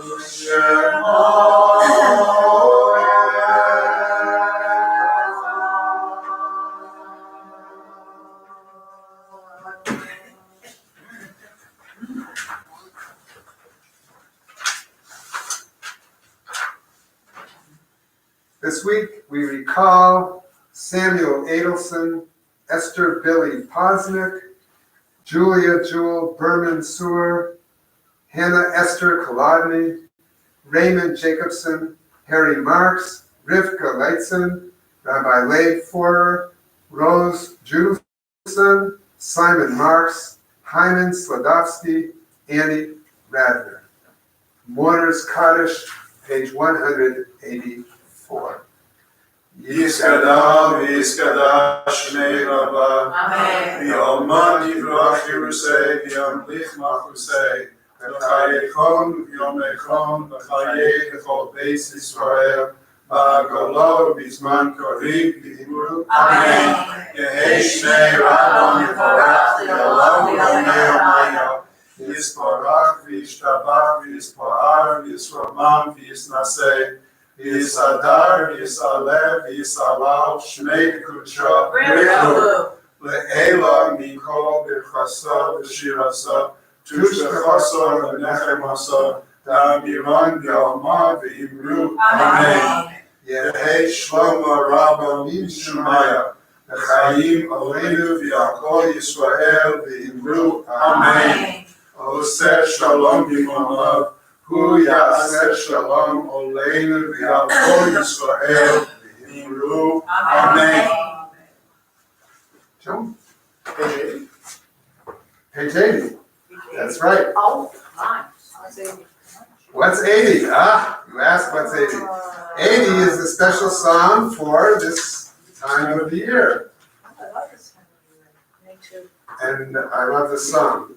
This week, we recall Samuel Adelson, Esther Billy Posnick, Julia Jewel Berman Sewer, Hannah Esther Kolodny, Raymond Jacobson, Harry Marks, Rivka Leitzen, Rabbi Leib Forer, Rose Judithson, Simon Marks, Hyman Sladovsky, Annie Radner. Mourner's Kaddish, page 184. Yiskada v'yiskada shmei rabba, Amen. v'yalman yivrach Yerusei, v'yamlich machusei, v'chayekon v'yomekon, v'chayek v'chol beis Yisrael, v'agolo b'zman korib v'imru. Amen. Yehei shmei rabban yivarach v'yolam v'yomei omayo, yisparach v'yishtabach v'yispa'ar v'yisramam v'yisnasei, Yisadar, Yisaleh, Yisalal, Shmei Kucha, Bravo. Le'ela, Mikol, B'chasa, B'shirasa, Tush B'chasa, B'nechemasa, Da'amiran, V'yalma, V'imru. Amen. Yehei Shlomo Rabba Min Shemaya, V'chayim Aleinu V'yakol Yisrael, V'imru. Amen. Oseh Shalom Yimalav, Hu Yaseh Shalom Oleinu V'yakol Yisrael V'imru. Amen. Joan? Page 80. That's right. Oh, my. What's 80? Ah, you asked what's 80. 80 is the special psalm for this time of the year. Me too. And I love this song.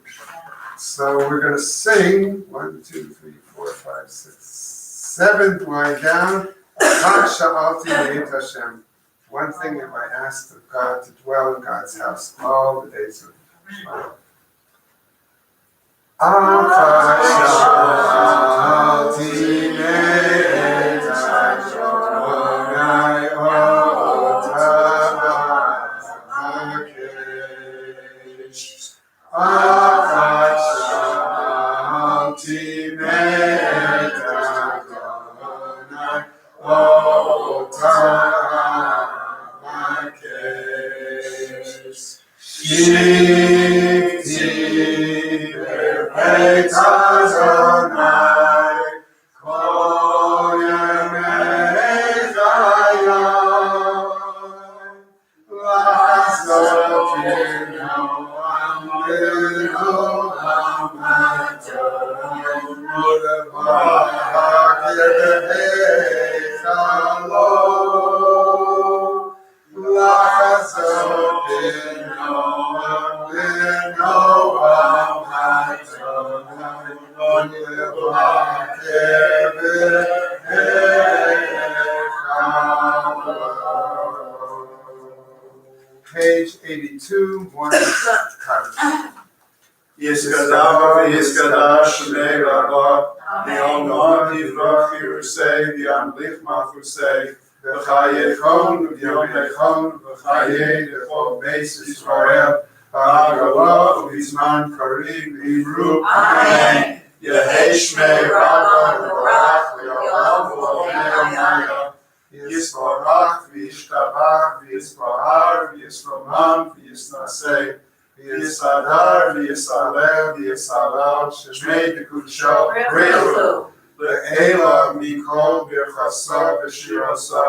So we're going to sing 1, 2, 3, 4, 5, 6, 7th line down. Chag sha'alti me'et Hashem. One thing have I asked of God, to dwell in God's house all the days of my life. Chag sha'alti me'et Adonai otav ha'kesh. Me'et Adonai otav ha'kesh. Shivti b'beit Adonai kol yemei chayai, l'chazot yinoam l'noam ולברך בבית חלום, לחזות בנועם לנועם הטוב, ולברך בבית חלום. Page 82, morning Kaddish. Yiskadav, Yiskadav, Shmei Rabbah, V'yalman Yivrach Yerusei, V'yamlich Machusei, V'chayekon, V'yomechon, V'chayei V'chol Beis Yisrael, V'agala, V'zman Karim, V'imru. Amen. Yehei Shmei Rabbah, V'barach, V'yolam, V'olomei Omaya, Yisparach, V'yishtabach, V'yispahar, V'yisromam, V'yisnasei, V'yisadar, V'yisaleh, V'yisalal, Shmei B'kudsha, Brechu, Le'ela, Mikol, B'chasa, V'shirasa,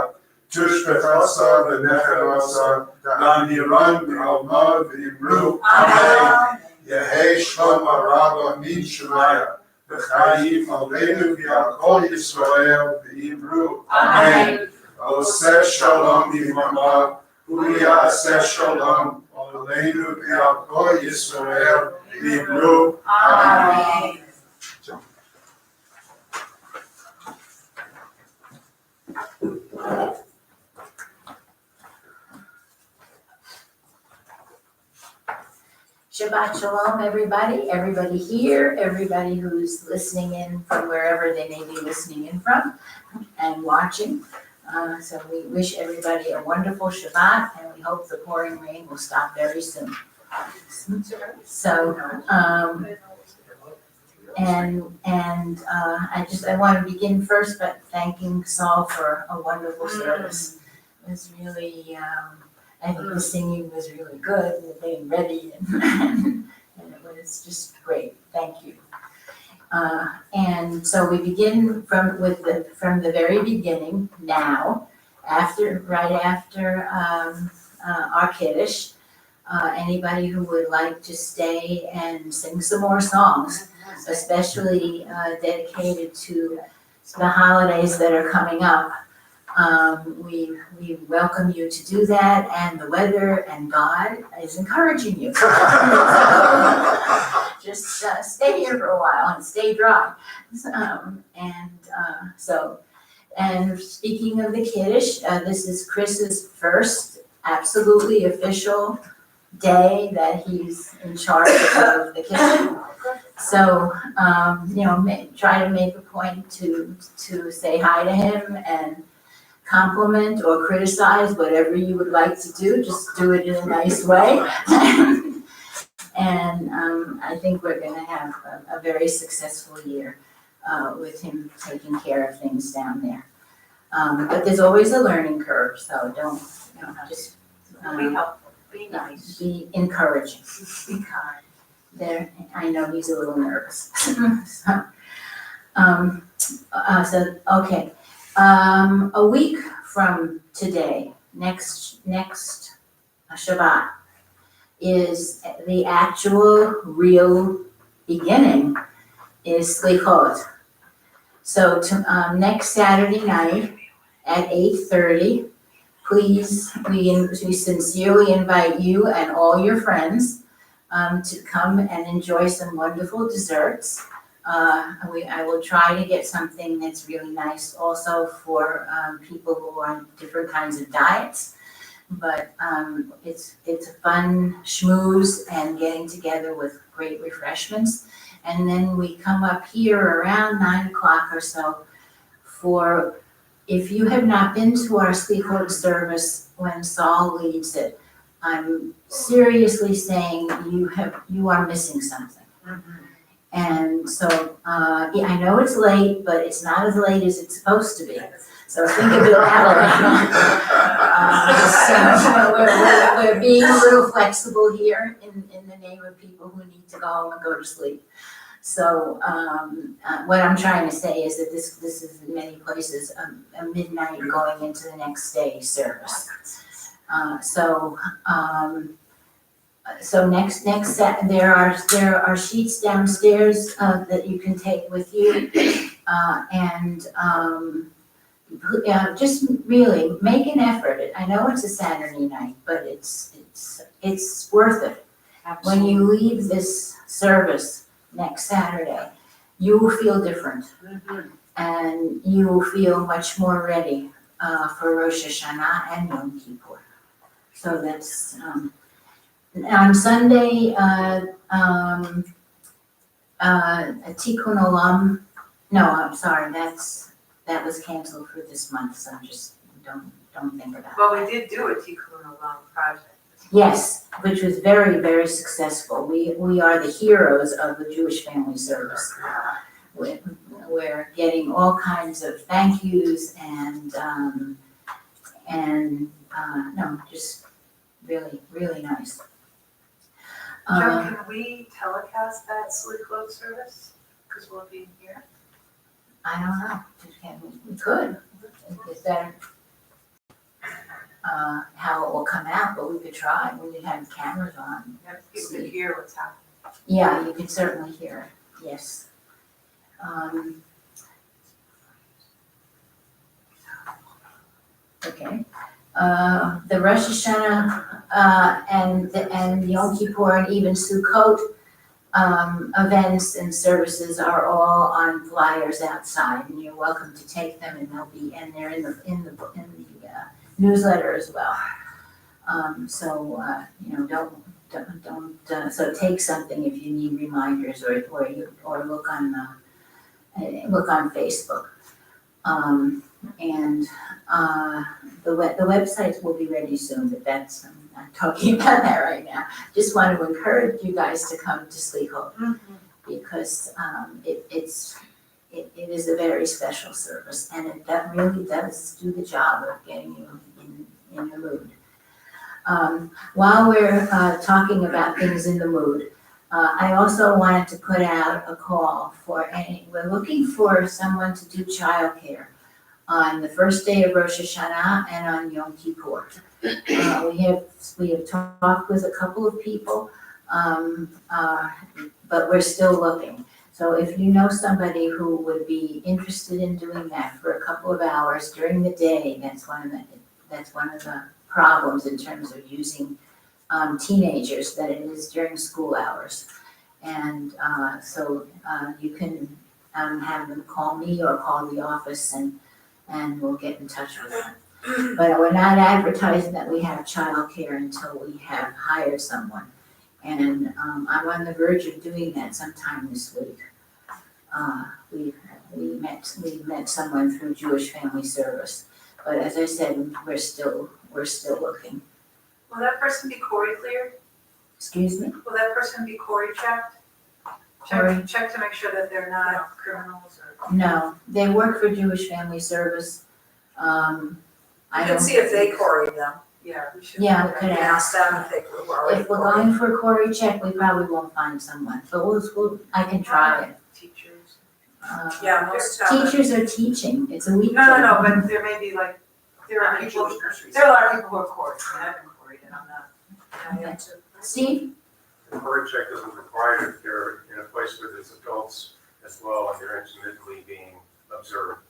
Tush B'chasa, V'nechemasa, Da'amiran, V'alma, V'imru. Amen. Yehei Shlomo Rabba Min Shemaya, V'chayim Aleinu V'yakol Yisrael, V'imru. Amen. Oseh Shalom Yimalav, Hu Yaseh Shalom Aleinu V'yakol Yisrael, V'imru. Amen. Shabbat Shalom, everybody here, everybody who's listening in from wherever they may be listening in from and watching. So we wish everybody a wonderful Shabbat, and we hope the pouring rain will stop very soon. So, I want to begin first by thanking Saul for a wonderful service. It was really, I think the singing was really good, and getting ready, and it was just great. Thank you. And so we begin from the very beginning now, right after our Kiddush. Anybody who would like to stay and sing some more songs, especially dedicated to the holidays that are coming up. We welcome you to do that, and the weather and God is encouraging you. Just stay here for a while and stay dry. And speaking of the Kiddush, this is Chris's first absolutely official day that he's in charge of the kitchen. So, try to make a point to say hi to him and compliment or criticize, whatever you would like to do, just do it in a nice way. And I think we're gonna have a very successful year with him taking care of things down there. But there's always a learning curve, so don't, just Be helpful, be nice. be encouraging. Be kind. There, I know he's a little nervous. Okay. A week from today, next Shabbat, is the actual real beginning, is Slichot. So next Saturday night at 8:30, please, we sincerely invite you and all your friends to come and enjoy some wonderful desserts. I will try to get something that's really nice also for people who are on different kinds of diets. But it's a fun schmooze and getting together with great refreshments. And then we come up here around 9 o'clock or so for, if you have not been to our Slichot service when Saul leads it, I'm seriously saying you are missing something. And so, I know it's late, but it's not as late as it's supposed to be. So think of it that way. We're being a little flexible here in the name of people who need to go home and go to sleep. So, what I'm trying to say is that this is in many places a midnight going into the next day service. So next there are sheets downstairs that you can take with you, and just really make an effort. I know it's a Saturday night, but it's worth it. When you leave this service next Saturday, you will feel different, and you will feel much more ready for Rosh Hashanah and Yom Kippur. So that's on Sunday, Tikkun Olam. No, I'm sorry, that was canceled for this month. So just don't think about it. Well, we did do a Tikkun Olam project. Yes, which was very, very successful. We are the heroes of the Jewish Family Service. We're getting all kinds of thank yous and just really, really nice. Joe, can we telecast that Slichot service? Because we'll be here. I don't know. We could. It's better how it will come out, but we could try. We could have cameras on. You can hear what's happening. Yeah, you can certainly hear it. Yes. Okay. The Rosh Hashanah and Yom Kippur and even Sukkot events and services are all on flyers outside, and you're welcome to take them, and they're in the newsletter as well. So so take something if you need reminders or look on Facebook. And the websites will be ready soon, but I'm not talking about that right now. Just want to encourage you guys to come to Sleek Hope because it is a very special service and that really does do the job of getting you in the mood. While we're talking about things in the mood, I also wanted to put out a call we're looking for someone to do childcare on the first day of Rosh Hashanah and on Yom Kippur. We have talked with a couple of people, but we're still looking. So if you know somebody who would be interested in doing that for a couple of hours during the day, that's one of the problems in terms of using teenagers, that it is during school hours. And so you can have them call me or call the office and we'll get in touch with them. But we're not advertising that we have childcare until we have hired someone. And I'm on the verge of doing that sometime this week. We met someone through Jewish Family Service. But as I said, we're still looking. Will that person be Cory cleared? Excuse me? Will that person be Cory checked? Cory? Check to make sure that they're not criminals or. No, they work for Jewish Family Service. I You don't. can see if they Cory them. Yeah, we should. Yeah, we could Ask them if they were already If we're Cory. going for a Cory check, we probably won't find someone, but I can try it. Teachers. Yeah, most have it. Teachers are teaching, it's a weekday. No, but there may be like, there are people, there are a lot of people who are Cory, I mean, I've been Coryed and I'm not. I am too. Steve? The Cory check isn't required if they're in a place where there's adults as well and they're intimately being observed.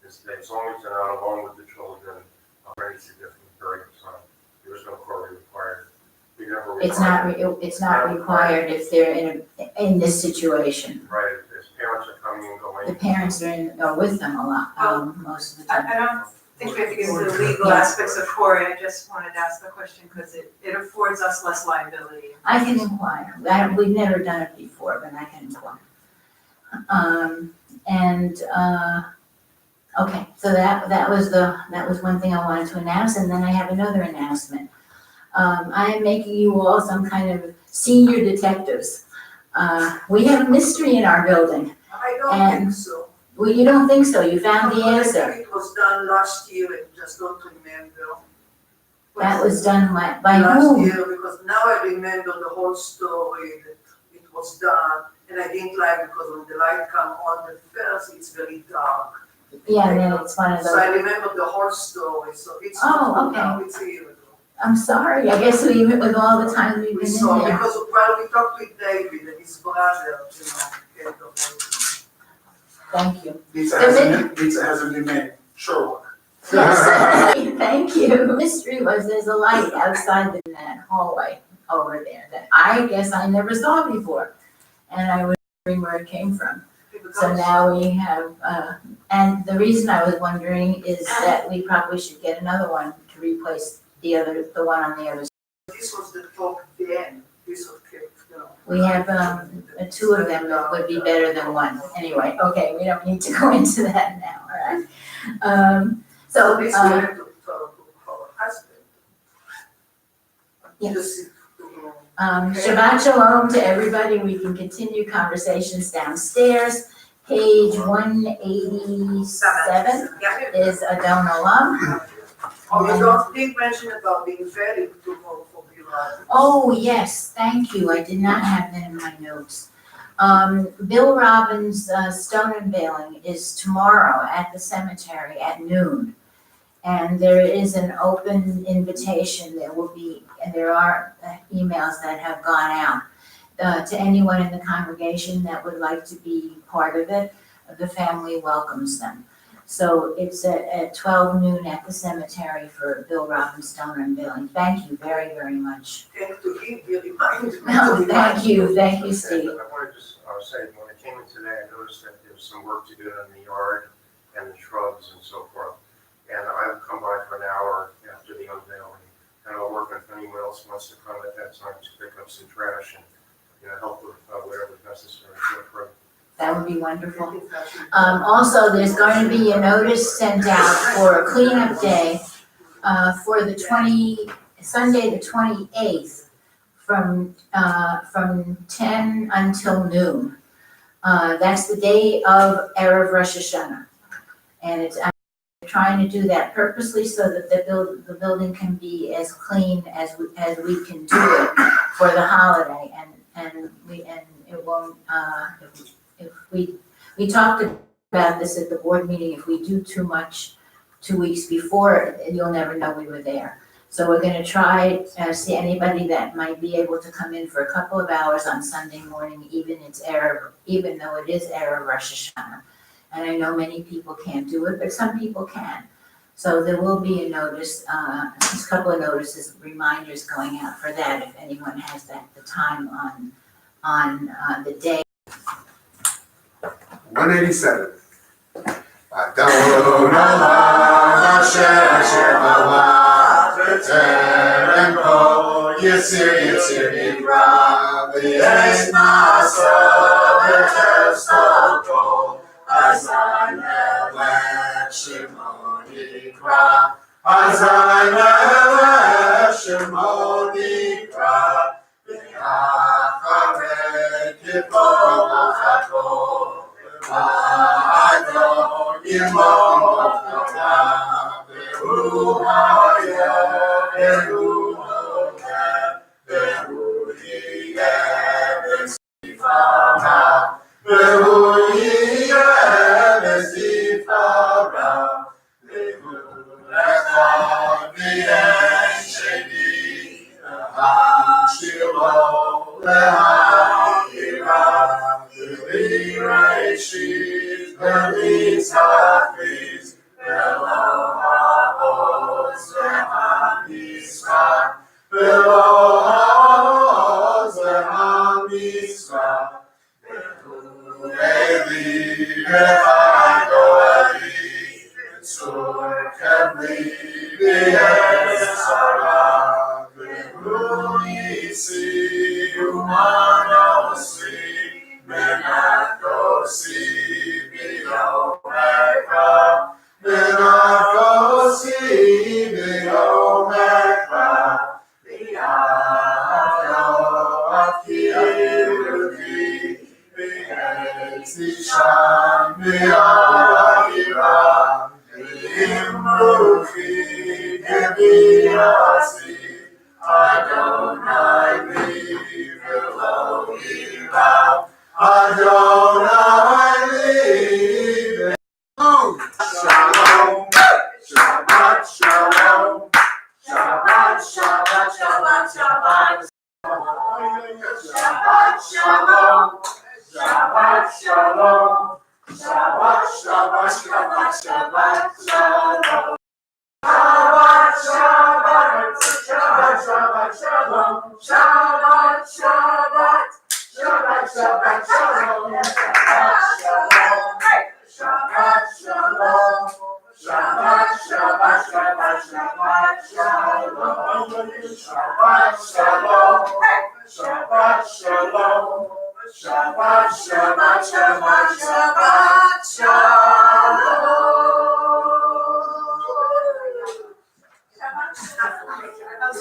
As long as they're not alone with the children for any significant period of time, there is no Cory required. We never require. It's not required if they're in this situation. Right, if parents are coming and going. The parents are with them a lot, most of the time. I don't think we have to get into the legal aspects of Cory, I just wanted to ask the question because it affords us less liability. I can inquire. We've never done it before, but I can inquire. Okay, so that was one thing I wanted to announce, and then I have another announcement. I am making you all some kind of senior detectives. We have a mystery in our building. I don't And- think so. Well, you don't think so? You found the I answer. think it was done last year, I just don't remember. That was done by Last whom? year, because now I remember the whole story that it was done, and I didn't like because when the light come on the first, it's very dark. Yeah, and then it's one of So I those. remember the whole story, so it's Oh, not okay. now, it's a year ago. I'm sorry. I guess even with all the time we've We been in saw, there. because while we talked with David and his brother, and the whole Thank you. Lisa has a new name, Sherlock. Yes, thank you. Mystery was there's a light outside in that hallway over there that I guess I never saw before. And I was wondering where it came from. So now we have, and the reason I was wondering is that we probably should get another one to replace the one on the other side. This was the talk then, this was kept, We have, two of them that would be better than one. Anyway, okay, we don't need to go into that now, all right? So this we have to talk to our husband. Yeah. Just Shabbat Shalom to everybody. We can continue conversations downstairs. Page 187 is Adon Olam. Oh, you didn't mention about being very to vote for Bill Roberts. Oh, yes, thank you. I did not have that in my notes. Bill Robbins' stone unveiling is tomorrow at the cemetery at noon. And there is an open invitation. There are emails that have gone out to anyone in the congregation that would like to be part of it. The family welcomes them. So it's at 12 noon at the cemetery for Bill Robbins' stone unveiling. Thank you very, very much. Thank to him, he reminded me. No, thank you, And Steve. I wanted to say, when I came in today, I noticed that there was some work to do in the yard and the shrubs and so forth. And I've come by for an hour after the unveiling, and I'll work and anyone else wants to come at that time to pick up some trash and, help with whatever's necessary to occur. That would be wonderful. Also, there's going to be a notice sent out for a cleanup day, for the Sunday, the 28th, from 10 until noon. That's the day of Erev Rosh Hashanah. And I'm trying to do that purposely so that the building can be as clean as we can do it for the holiday. And it won't, if we talked about this at the board meeting, if we do too much 2 weeks before, you'll never know we were there. So we're gonna try, see anybody that might be able to come in for a couple of hours on Sunday morning, even though it is Erev Rosh Hashanah. And I know many people can't do it, but some people can. So there will be a notice, a couple of notices, reminders going out for that if anyone has the time on the day. 187. Adonai Hashem Shemawah B'Terem Kol Yitzir Nivra V'Yesh Masa V'Tev Kol Azai Melech Shemo Nikra Azai Melech Shemo Nikra V'Yacharei Kipol Hakol Adon Yimon Noam Ve'hu Hayeh Ve'hu Oleh Ve'hu Yiyeh V'Sifara Ve'hu Yiyeh V'Sifara Ve'hu Lechon V'Yen Sheni Le'han Shilo Le'han Yirah V'Rishis V'Mitzachis V'lo ha'oz V'ha'mitzvah V'lo ha'oz V'ha'mitzvah V'hu Eli V'chaydo Eli V'tzur Kevli V'yesara V'hu Yisi Umanosi Menakosi B'Yomekra Menakosi B'Yomekra B'Yahyo Akirudi B'Yetzisham B'Yahira B'Imruchi B'Yasi Adonai V'Lo Irav Adonai Live. Shalom, Shabbat Shalom, Shabbat Shabbat Shabbat Shabbat. Shabbat Shalom, Shabbat Shalom, Shabbat Shabbat Shabbat Shabbat Shalom. Shabbat Shabbat Shabbat Shabbat Shalom, Shabbat Shabbat. Shabbat, Shabbat, Shalom, Shabbat, Shalom, Shabbat, Shabbat, Shabbat, Shabbat, Shalom, Shabbat, Shalom, Shabbat, Shalom, Shabbat, Shabbat, Shabbat, Shabbat, Shalom. You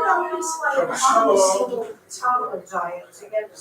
know, it's like on this little toddler diet to get